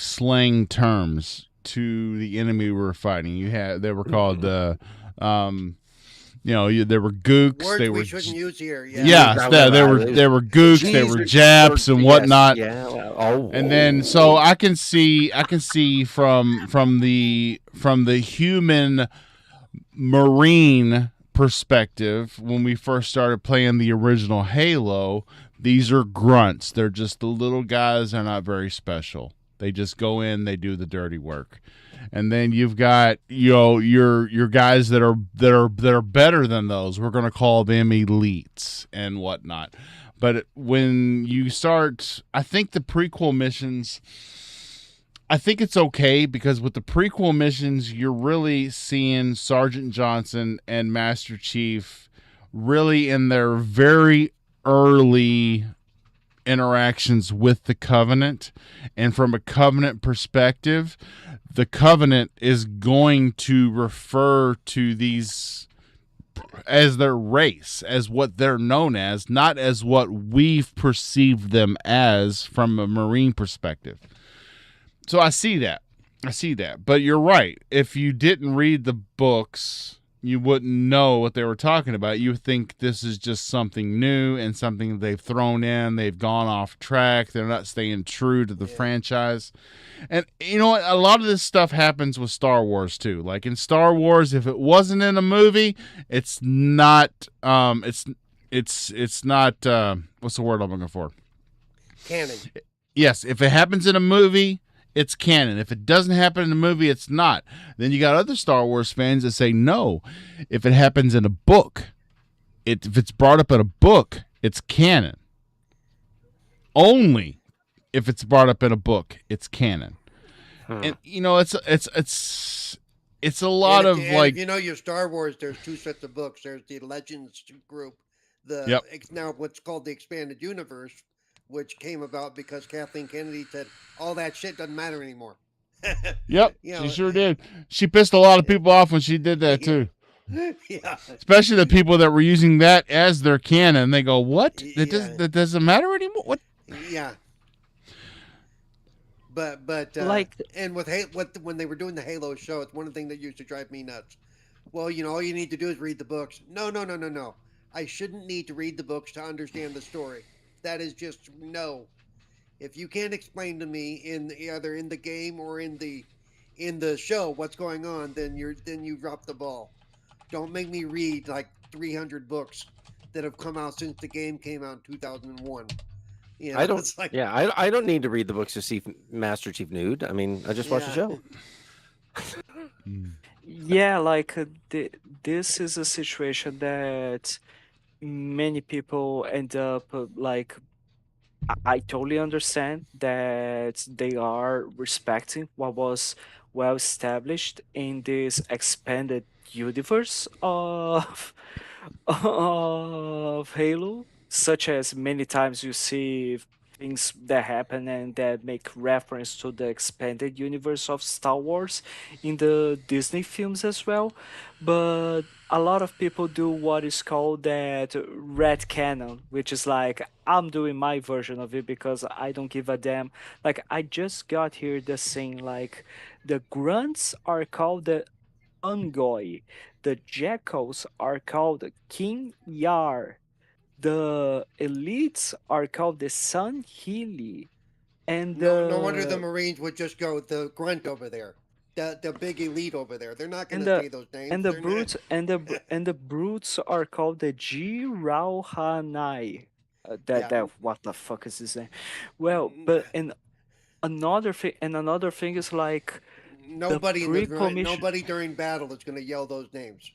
slang terms to the enemy we were fighting. They were called there were gooks. Words They we were shouldn't use here. yeah, there were gooks. They were japs and whatnot. Yes, yeah. Oh, And then so I can see from the human marine perspective, when we first started playing the original Halo, these are grunts. They're just the little guys. They're not very special. They just go in, they do the dirty work. And then you've got your guys that are better than those. We're going to call them elites and whatnot. But when you start, I think the prequel missions, I think it's okay because with the prequel missions, you're really seeing Sergeant Johnson and Master Chief really in their very early interactions with the Covenant, and from a Covenant perspective, the Covenant is going to refer to these as their race, as what they're known as, not as what we've perceived them as from a Marine perspective. So I see that. But you're right. If you didn't read the books, you wouldn't know what they were talking about. You would think this is just something new and something they've thrown in. They've gone off track. They're not staying true to the franchise. And you know what? A lot of this stuff happens with Star Wars too. Like in Star Wars, if it wasn't in a movie, it's not. It's not. What's the word I'm looking for? Canon. Yes, if it happens in a movie, it's canon. If it doesn't happen in the movie, it's not. Then you got other Star Wars fans that say, no, if it happens in a book, if it's brought up in a book, it's canon. Only if it's brought up in a book, it's canon. And you know, it's a lot of like, you know, your Star Wars. There's two sets of books. There's the Legends group, now what's called the Expanded Universe, which came about because Kathleen Kennedy said all that shit doesn't matter anymore. Yep, she sure did. She pissed a lot of people off when she did that too. Yeah, especially the people that were using that as their canon. They go, "What? That doesn't matter anymore." What? Yeah. But Like- and with when they were doing the Halo show, it's one thing that used to drive me nuts. Well, you know, all you need to do is read the books. No. I shouldn't need to read the books to understand the story. That is just no. If you can't explain to me either in the game or in the show what's going on, then you drop the ball. Don't make me read like 300 books that have come out since the game came out in 2001. You know, I don't. it's like, I don't need to read the books to see Master Chief nude. I mean, I just watch the show. Yeah, like this is a situation that many people end up like. I totally understand that they are respecting what was well established in this expanded universe of of Halo, such as many times you see things that happen and that make reference to the expanded universe of Star Wars in the Disney films as well. But a lot of people do what is called that red canon, which is like I'm doing my version of it because I don't give a damn. Like I just got here the saying like the grunts are called the Ungoi, the jackals are called King Yar, the elites are called the Sun Healy, and no wonder the the Marines would just go the grunt over there, the big elite over there. They're not going and to the say those names. and the They're not- brutes and the brutes are called the Jirauhanai. Yeah. That what the fuck is his name? Well, but another thing is like Nobody pre-commission- nobody during battle is going to yell those names.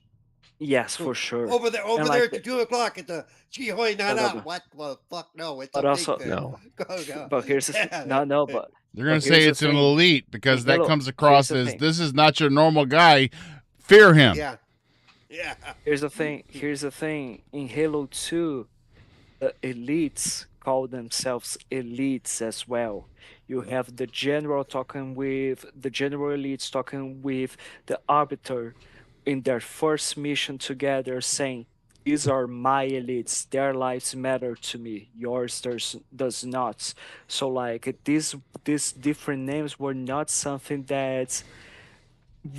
yes, for sure. Over there And at like the 2 o'clock at the Chihoi Nara. but- What? Well, fuck no. It's but a also- big thing. No. Go. but here's the Yeah. no, but They're going But to say here's it's the an thing. elite because that Hello, comes across here's as the thing. this is not your normal guy. Fear him. Yeah. Yeah. Here's the thing. In Halo 2, the elites call themselves elites as well. You have the general elites talking with the arbiter in their first mission together, saying, "These are my elites. Their lives matter to me. Yours does not." So like these different names were not something that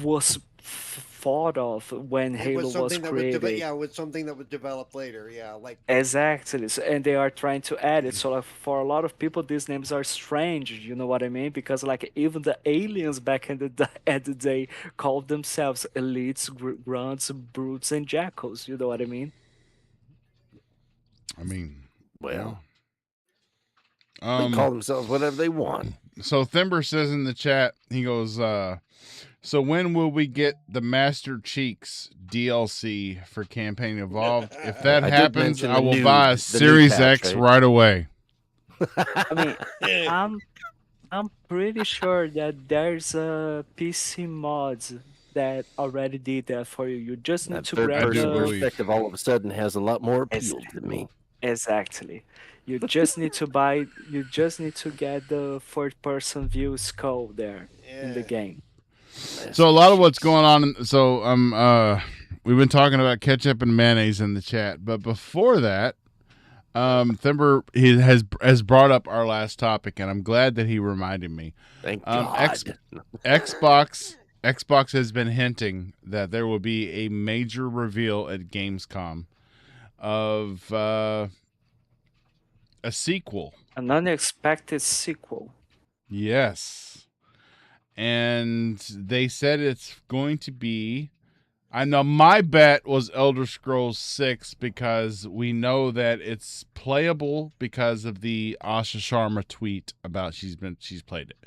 was thought of when It Halo was was something that created. it was something that was developed later. Yeah, like Exactly. And they are trying to add it. So like, for a lot of people, these names are strange. You know what I mean? Because like even the aliens back in at the day called themselves elites, grunts, brutes, and jackals. You know what I mean? I mean, Well, yeah. they call themselves whatever they want. So Thimber says in the chat, he goes, so when will we get the Master Cheeks DLC for Campaign Evolved? If that I did happens, mention I the will nude- buy the a nude Series patch, X right? right away. I mean, I'm pretty sure that there's a PC mods that already did that for you. You just need That to third grab I do person the believe. perspective all of a sudden has a lot more appeal to Exactly. me. Exactly. You just need to buy. You just need to get the third-person view skull there in the Yeah. game. So a Master lot of what's Chiefs. going on. So we've been talking about ketchup and mayonnaise in the chat, but before that, Thimber he has brought up our last topic, and I'm glad that he reminded me. Thank X, God. Xbox has been hinting that there will be a major reveal at Gamescom of a sequel. An unexpected sequel. Yes, and they said it's going to be. I know my bet was Elder Scrolls 6 because we know that it's playable because of the Asha Sharma tweet about she's played it.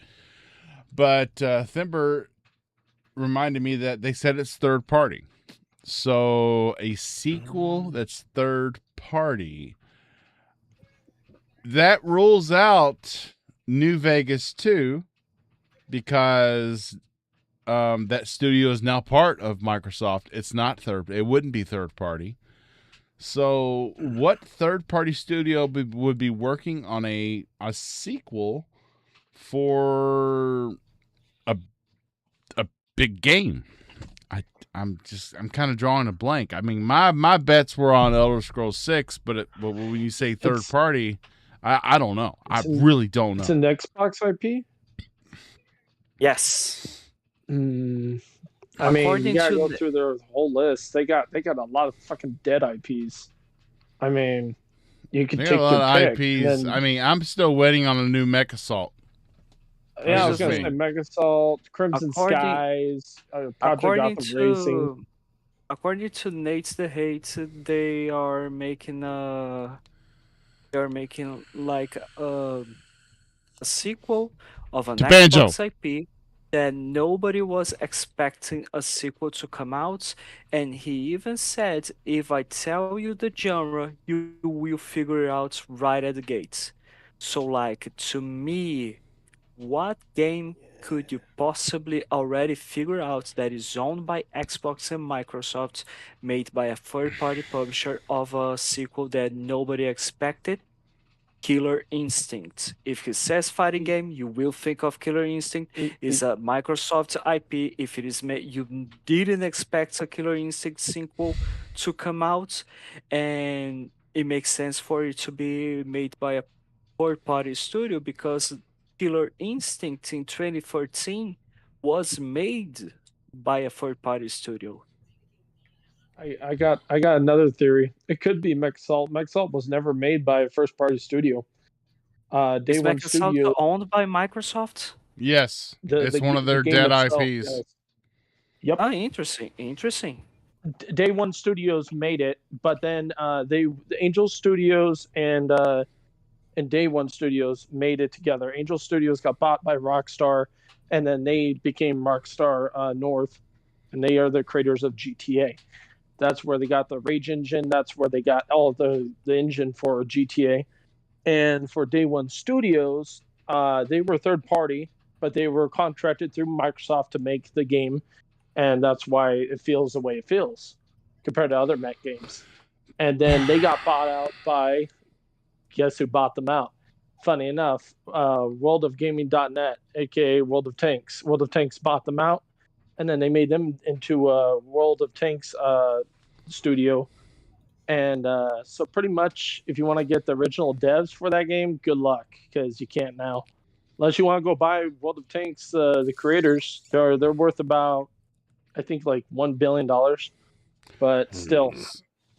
But Thimber reminded me that they said it's third party. So a sequel that's third party that rules out New Vegas 2 because that studio is now part of Microsoft. It's not third. It wouldn't be third party. So, what third party studio would be working on a sequel for a a big game? I'm kind of drawing a blank. I mean, my bets were on Elder Scrolls 6, but when you say third It's party, I don't know. I it's an, really don't it's know. an Xbox IP. Yes. I mean, you According gotta to go the, through their whole list. They got a lot of fucking dead IPs. I mean, you could They got a take lot your of pick. IPs. And then, I mean, I'm still waiting on a new Mech Assault. yeah, I here's was the gonna say thing. Megasalt, Crimson According Skies, Project according Gotham Racing. to according to Nate's the Hate, they are making like a sequel of an To Banjo. Xbox IP that nobody was expecting a sequel to come out, and he even said, "If I tell you the genre, you will figure it out right at the gates." So, like to me, what game could you possibly already figure out that is owned by Xbox and Microsoft, made by a third-party publisher of a sequel that nobody expected? Killer Instinct. If he says fighting game, you will think of Killer Instinct. It, It's it, a Microsoft IP. If it is made, you didn't expect a Killer Instinct sequel to come out, and it makes sense for it to be made by a third-party studio because Killer Instinct in 2013 was made by a third-party studio. I got another theory. It could be Mexalt. Mexalt was never made by a first party studio. Day Is One Microsoft Studio, owned by Microsoft? Yes, it's one of the their game dead itself. IPs. Yes. Yep. Ah, interesting. Interesting. Day One Studios made it, but then the Angel Studios and Day One Studios made it together. Angel Studios got bought by Rockstar, and then they became Rockstar North, and they are the creators of GTA. That's where they got the Rage engine. That's where they got all of the engine for GTA. And for Day One Studios, they were third party, but they were contracted through Microsoft to make the game, and that's why it feels the way it feels compared to other mech games. And then they got bought out by, guess who bought them out? Funny enough, worldofgaming.net, aka World of Tanks. World of Tanks bought them out, and then they made them into a World of Tanks studio. And so, pretty much, if you want to get the original devs for that game, good luck, because you can't now. Unless you want to go buy World of Tanks, the creators, they're worth about, I think, like $1 billion. But still,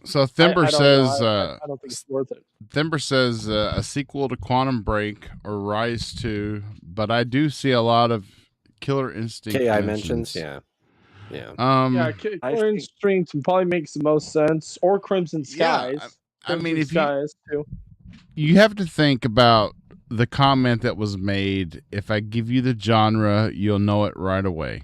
So Thimber I don't know. says I don't think it's worth it. Thimber says a sequel to Quantum Break or Rise 2, but I do see a lot of Killer Instinct KI mentions. mentions, yeah. Yeah. Yeah, I Killer think Instinct probably makes the most sense, or Crimson Yeah, Skies. I mean, Crimson if Skies too. you have to think about the comment that was made, if I give you the genre, you'll know it right away.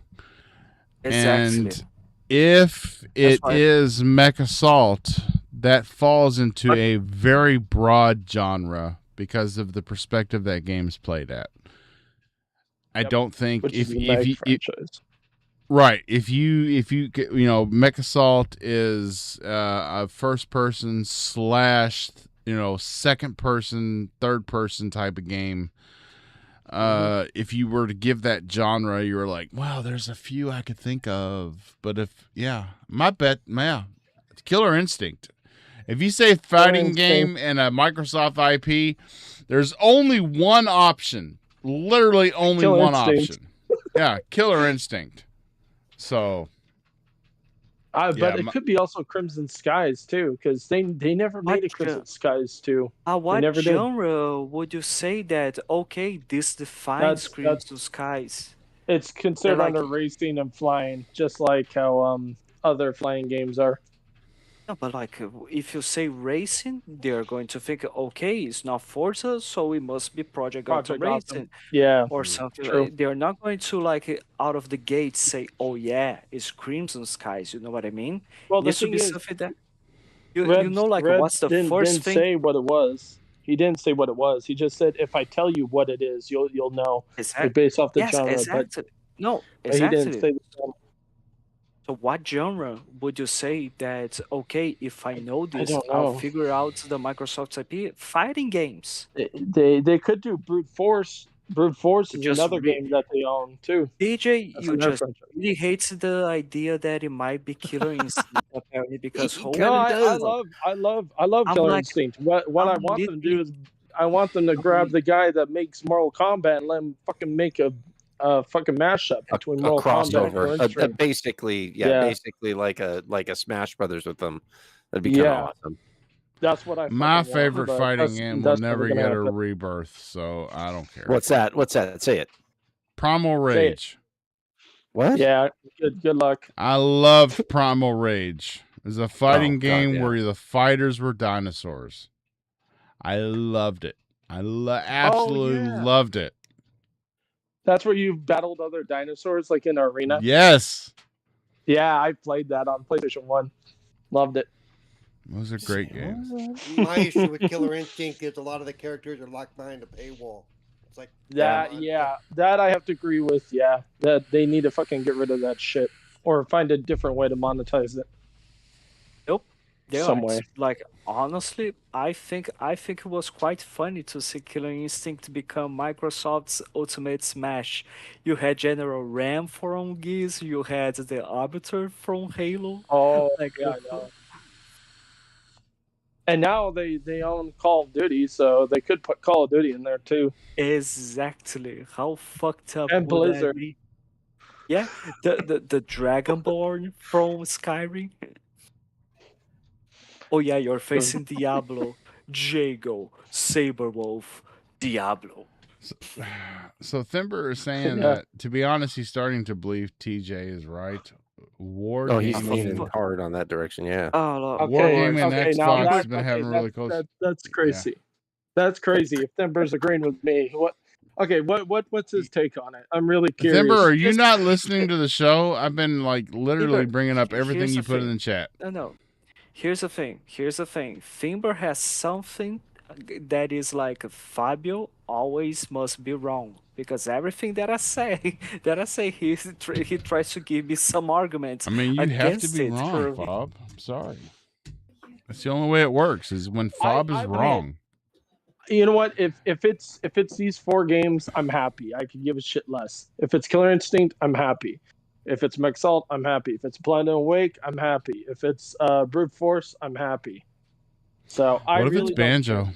exactly. And if it why- is Mech Assault, that falls into a very broad genre because of the perspective that game's played at. I Yep. don't think Which if is the if Meg you franchise. right if Mech Assault is a first person / second person, third person type of game. If you were to give that genre, you were like, wow, there's a few I could think of. But my bet, Killer Instinct. If you say fighting game and a Microsoft IP, there's only one option. Literally only Killer one Instinct. option. Yeah, Killer Instinct. So. But it could be also Crimson Skies too, because they never made a Crimson Skies 2. What never did. genre would you say that? Okay, this defines Crimson Skies. It's considered under racing and flying, just like how other flying games are. No, but like if you say racing, they're going to think, okay, it's not Forza, so it must be Project Gotham Racing. Yeah, or something. True. They're not going to like out of the gate say, "Oh yeah, it's Crimson Skies." You know what I mean? Well, the thing is, something that you know, like Red what's the didn't first thing? Say what it was. He didn't say what it was. He just said, "If I tell you what it is, you'll know." Exactly. Like, based off the yes, genre. exactly. No, but exactly. he didn't say the genre. So what genre would you say that, okay, if I know this, I'll figure out the Microsoft IP? Fighting games. They could do Brute Force. Brute Force is another game that they own too. DJ, you just really hates the idea that it might be Killer Instinct apparently because I love Killer Instinct. What I want them to do is I want them to grab the guy that makes Mortal Kombat and let him fucking make a fucking mashup between Mortal Kombat and basically like a Smash Brothers with them. That'd be kind of awesome. That's what my favorite fighting game will never get a rebirth, so I don't care. What's that? Say it. Primal Rage. What? Yeah, good luck. I loved Primal Rage. It was a fighting game where the fighters were dinosaurs. I loved it. I absolutely loved it. That's where you battled other dinosaurs, like in an arena? Yes. Yeah, I played that on PlayStation 1. Loved it. Those are great games. My issue with Killer Instinct is a lot of the characters are locked behind a paywall. It's like that I have to agree with. Yeah, that they need to fucking get rid of that shit or find a different way to monetize it. Nope. Some way. Like honestly, I think it was quite funny to see Killer Instinct become Microsoft's Ultimate Smash. You had General Ram from Gears, you had the Arbiter from Halo. Oh, like, yeah, I know. And now they own Call of Duty, so they could put Call of Duty in there too. Exactly. How fucked up and would Blizzard. That be? Yeah, the Dragonborn from Skyrim. Oh yeah, you're facing Diablo, Jago, Saberwolf, Diablo. So Thimber is saying that, to be honest, he's starting to believe TJ is right. He's leaning hard on that direction, yeah. Wargaming and Xbox has been having really close. That's crazy. Yeah. That's crazy. If Thimber's agreeing with me, what's his take on it? I'm really curious. Thimber, are you not listening to the show? I've been like literally bringing up everything you put in the chat. No. Here's the thing. Thimber has something that is like Fabio always must be wrong, because everything that I say, he tries to give me some arguments. I mean, you have to be wrong, Fob. I'm sorry. That's the only way it works, is when Fob is wrong. You know what? If it's these 4 games, I'm happy. I could give a shit less. If it's Killer Instinct, I'm happy. If it's Mexalt, I'm happy. If it's Platinum Wake, I'm happy. If it's Brute Force, I'm happy. So what if it's Banjo?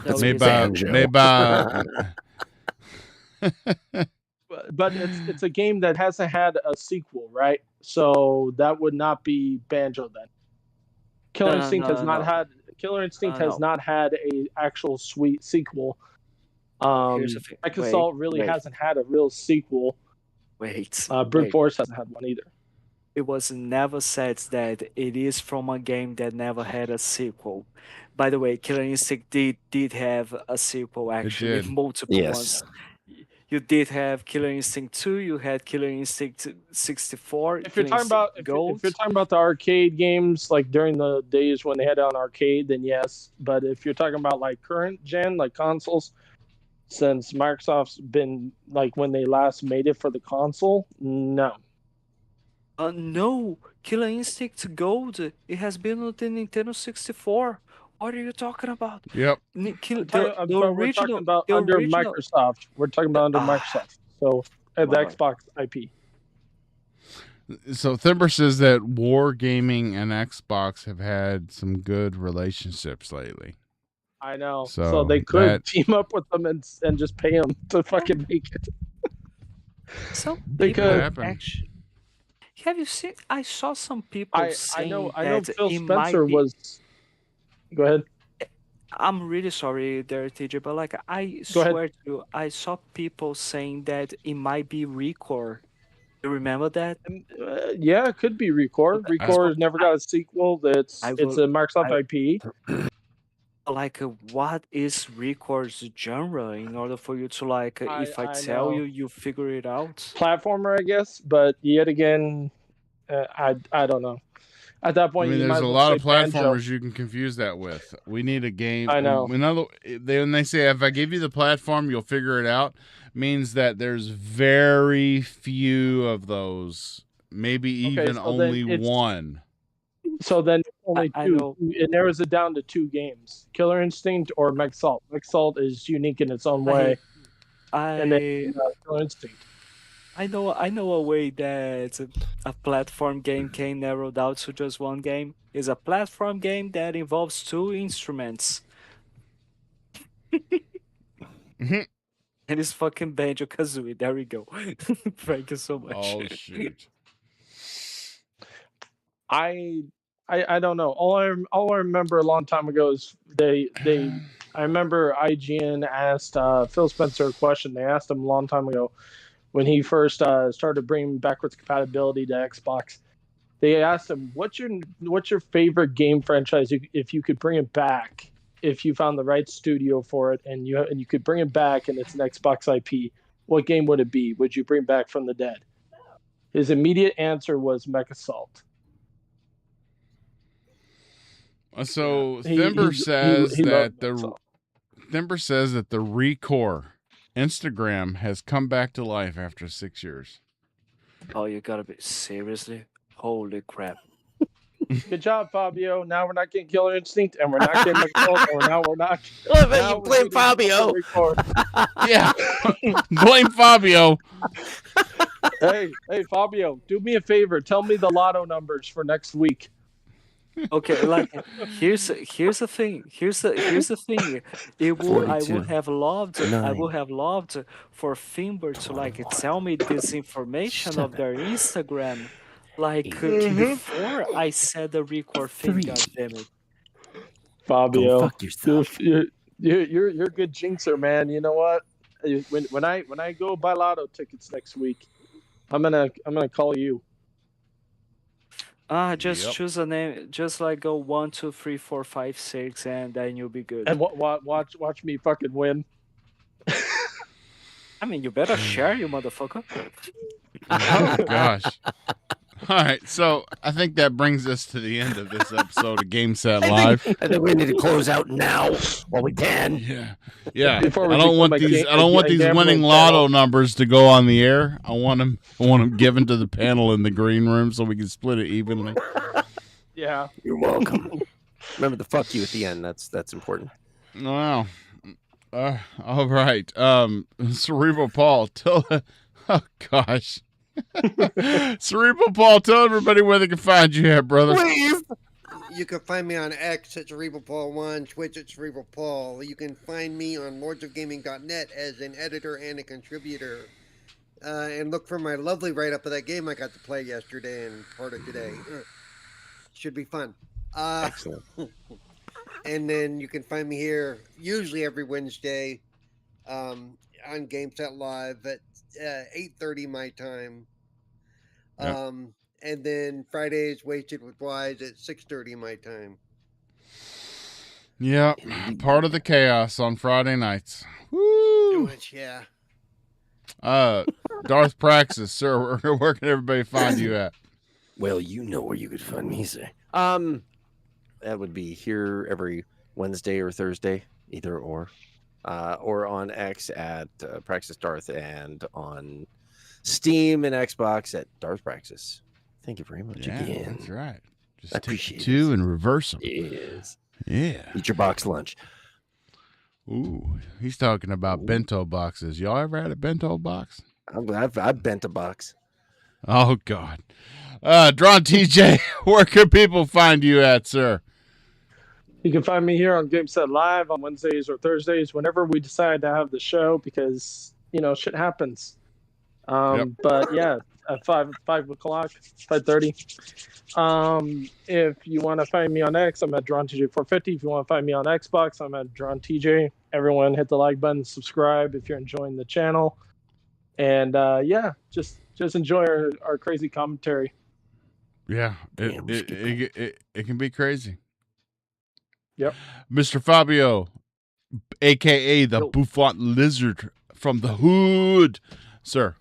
Made by but it's a game that hasn't had a sequel, right? So that would not be Banjo then. Killer Instinct has not had a actual sweet sequel. Microsoft really hasn't had a real sequel. Brute Force hasn't had one either. It was never said that it is from a game that never had a sequel. By the way, Killer Instinct did have a sequel, actually, multiple ones. You did have Killer Instinct 2, you had Killer Instinct 64. If you're talking about the arcade games, like during the days when they had it on arcade, then yes. But if you're talking about like current gen, like consoles, since Microsoft's been like when they last made it for the console, no. No, Killer Instinct Gold, it has been on the Nintendo 64. What are you talking about? Yep. Ni- kill- We're The, talking, the we're talking original, about the under original. Microsoft. We're talking about under Ah, Microsoft. So the mother. Xbox IP. So Thimber says that Wargaming and Xbox have had some good relationships lately. I know. So So they could that team up with them and just pay them to fucking make it. Some They people could. happen. actually. Have you seen? I saw some people I know. saying I know. that Phil it Spencer might be. was. Go ahead. I'm really sorry there, TJ, but like I Go ahead. swear to you, I saw people saying that it might be Recore. You remember that? Yeah, it could be Recore. So Recore never got a sequel. It's I a will. Microsoft I IP. like what is Recore's genre in order for you to like if I I tell know. you, you figure it out. Platformer, I guess. But yet again, I don't know. At that I point, mean, you there's might as a well lot say of Banjo. platformers you can confuse that with. We need a game. I know. When they say if I give you the platform, you'll figure it out, means that there's very few of those. Maybe Okay, even so then only it's one. only I two. know. It narrows it down to two games: Killer Instinct or Mech Salt. Mech Salt is unique in its own way, and then I Killer Instinct. I know a way that a platform game can narrow down to just one game. Is a platform game that involves two instruments. Mhm. And it's fucking Banjo Kazooie. There we go. Thank you so much. Oh shoot! I don't know. All I remember a long time ago is I remember IGN asked Phil Spencer a question. They asked him a long time ago when he first started bringing backwards compatibility to Xbox. They asked him, what's your favorite game franchise if you could bring it back, if you found the right studio for it and you could bring it back and it's an Xbox IP, what game would it be? Would you bring back from the dead? His immediate answer was Mechasalt. So He Thimber says that loved the Mechasalt. Thimber says that the Recore Instagram has come back to life after 6 years. Oh, you gotta be seriously? Holy crap! Good job, Fabio. Now we're not getting Killer Instinct, and we're not getting Mechasalt, and we're not. Love it, Now you we're blame getting Fabio. Record. Yeah, blame Fabio. Hey, Fabio, do me a favor. Tell me the lotto numbers for next week. Okay, like here's the thing. Here's the thing. I 42, would have loved. I 9, would have loved for Finber to like 21, tell me this information of 7, their Instagram, like 18. before I said the record thing. 3. God damn it! Fabio, Go fuck yourself. you're a good jinxer, man. You know what? When I go buy lotto tickets next week, I'm gonna call you. Just Yep. choose a name. Just like go 1, 2, 3, 4, 5, 6, and then you'll be good. And watch me fucking win. I mean, you better share, you motherfucker. Oh gosh. All right, so I think that brings us to the end of this episode of Game Set Live. I think we need to close out now while we can. Yeah. Before we I don't want become these. I don't want these gambling winning channel. lotto numbers to go on the air. I want them given to the panel in the green room so we can split it evenly. Yeah. You're welcome. Remember the fuck you at the end. That's important. Wow. All right. Cerebral Paul, tell. Oh gosh. Cerebral Paul, tell everybody where they can find you at, brother. Please. You can find me on X at Cerebral Paul 1, Twitch at Cerebral Paul. You can find me on lordsofgaming.net as an editor and a contributor. And look for my lovely write-up of that game I got to play yesterday and part of today. Should be fun. Excellent. And then you can find me here usually every Wednesday on Game Set Live at 8:30 my time. Yep. And then Fridays Wasted with Wise at 6:30 my time. Yeah, part of the chaos on Friday nights. Woo! Which, yeah. Darth Praxis, sir, where can everybody find you at? Well, you know where you could find me, sir. That would be here every Wednesday or Thursday, either or on X at Praxis Darth, and on Steam and Xbox at Darth Praxis. Thank you very much Yeah, again. that's right. Just I take appreciate two it. and reverse them. Yes. Yeah. Eat your box lunch. Ooh, he's talking about bento boxes. Y'all ever had a bento box? I've bent a box. Oh, God. Drawn TJ, where can people find you at, sir? You can find me here on Game Set Live on Wednesdays or Thursdays whenever we decide to have the show because, shit happens. But yeah, at 5:00, 5:30. If you want to find me on X, I'm at DrawnTJ450. If you want to find me on Xbox, I'm at DrawnTJ. Everyone hit the like button, subscribe if you're enjoying the channel. And just enjoy our crazy commentary. Yeah, Damn, it can be crazy. Yep. Mr. Fabio, a.k.a. the Yo. Bouffant Lizard from the hood. Sir,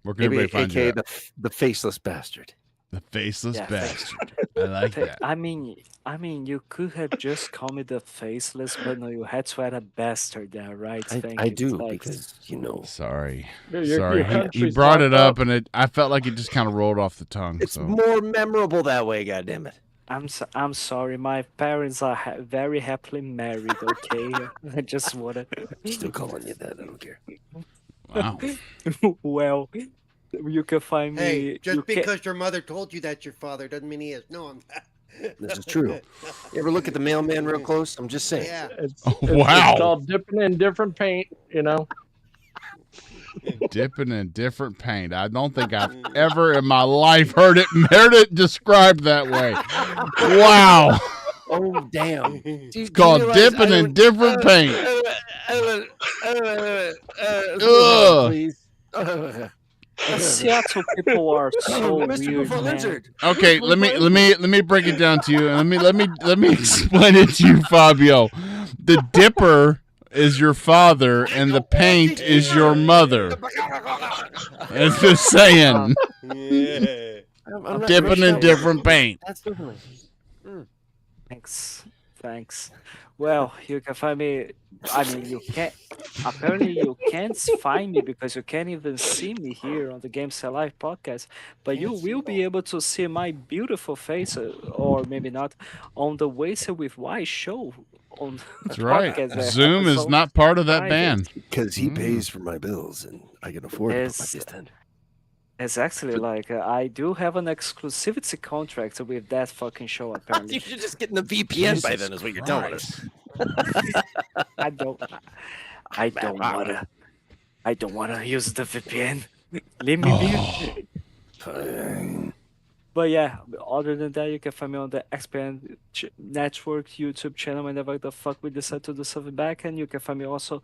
where can Maybe everybody find you AKA at? the faceless bastard. The faceless Yeah, bastard. I like that. I mean, you could have just called me the faceless, but no, you had to add a bastard there, right? Thank I you. do Thanks. because Sorry. Your Sorry. He country's brought it locked up, and I felt like it just kind of rolled off the tongue. it's So more memorable that way. God damn it! I'm sorry. My parents are very happily married. Okay, I just wanted. Still calling you that. I don't care. wow. Well, you can find me. Hey, just you can- because your mother told you that's your father doesn't mean he is. No, I'm not. This is true. You ever look at the mailman real close? I'm just saying. Yeah. It's Wow. called dipping in different paint, Dipping in different paint. I don't think I've ever in my life heard it described that way. Wow. Oh damn! It's called dipping in different paint. Ugh. Please. Seattle people are so Mr. weird, Buffalo man. Lizard. Okay, let me break it down to you. And let me explain it to you, Fabio. The dipper is your father, and the paint is your mother. It's just saying, Yeah. I'm not dipping really in sure. different paint. That's different. Thanks. Well, you can find me. I mean, you can't. Apparently, you can't find me because you can't even see me here on the Game Cell Live podcast. But you will be able to see my beautiful face, or maybe not, on the Wasted with Why show on That's right. podcast, Zoom is episode not part of that Friday. ban. Because he pays for my bills, and I can afford to put my Yes. fist in. It's actually like I do have an exclusivity contract with that fucking show. Apparently, You should just get in the VPN by then, is what you're telling us. I don't wanna use the VPN. Leave me be. Fine. But yeah, other than that, you can find me on the Expand Network YouTube channel whenever the fuck we decide to do something back, and you can find me also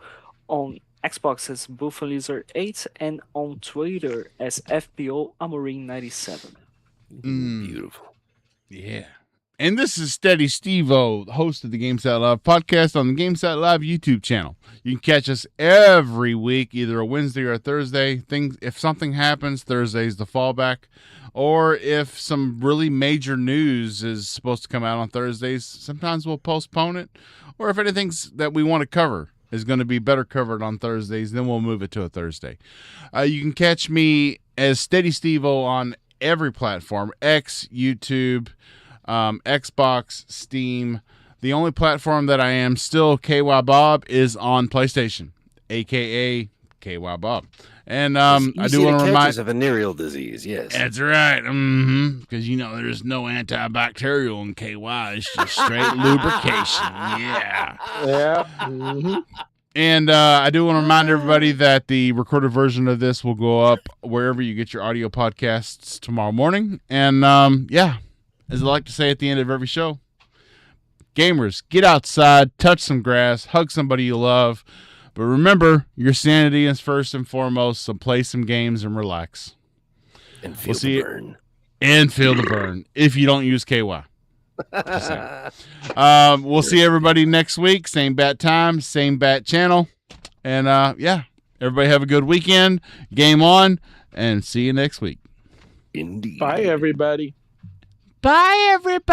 on Xbox as Buffalo Lizard 8 and on Twitter as FBO Amorin97. Beautiful. Yeah. And this is Steady Steve-O, the host of the GameSat Live podcast on the GameSat Live YouTube channel. You can catch us every week, either a Wednesday or a Thursday. If something happens, Thursday's the fallback. Or if some really major news is supposed to come out on Thursdays, sometimes we'll postpone it. Or if anything's that we want to cover is going to be better covered on Thursdays, then we'll move it to a Thursday. You can catch me as Steady Steve-O on every platform, X, YouTube, Xbox, Steam. The only platform that I am still KY Bob is on PlayStation, aka KY Bob. And I do want to remind a venereal disease. Yes, that's right, because there's no antibacterial in KY. It's just straight lubrication. Yeah. Yeah. Mm-hmm. And I do want to remind everybody that the recorded version of this will go up wherever you get your audio podcasts tomorrow morning. And as I like to say at the end of every show, gamers, get outside, touch some grass, hug somebody you love. But remember, your sanity is first and foremost, so play some games and relax. and feel We'll see the it. burn. And feel the burn if you don't use KY. Just saying. We'll see everybody next week. Same bat time, same bat channel. And everybody have a good weekend. Game on, and see you next week. Indeed. Bye, everybody. Bye, everybody.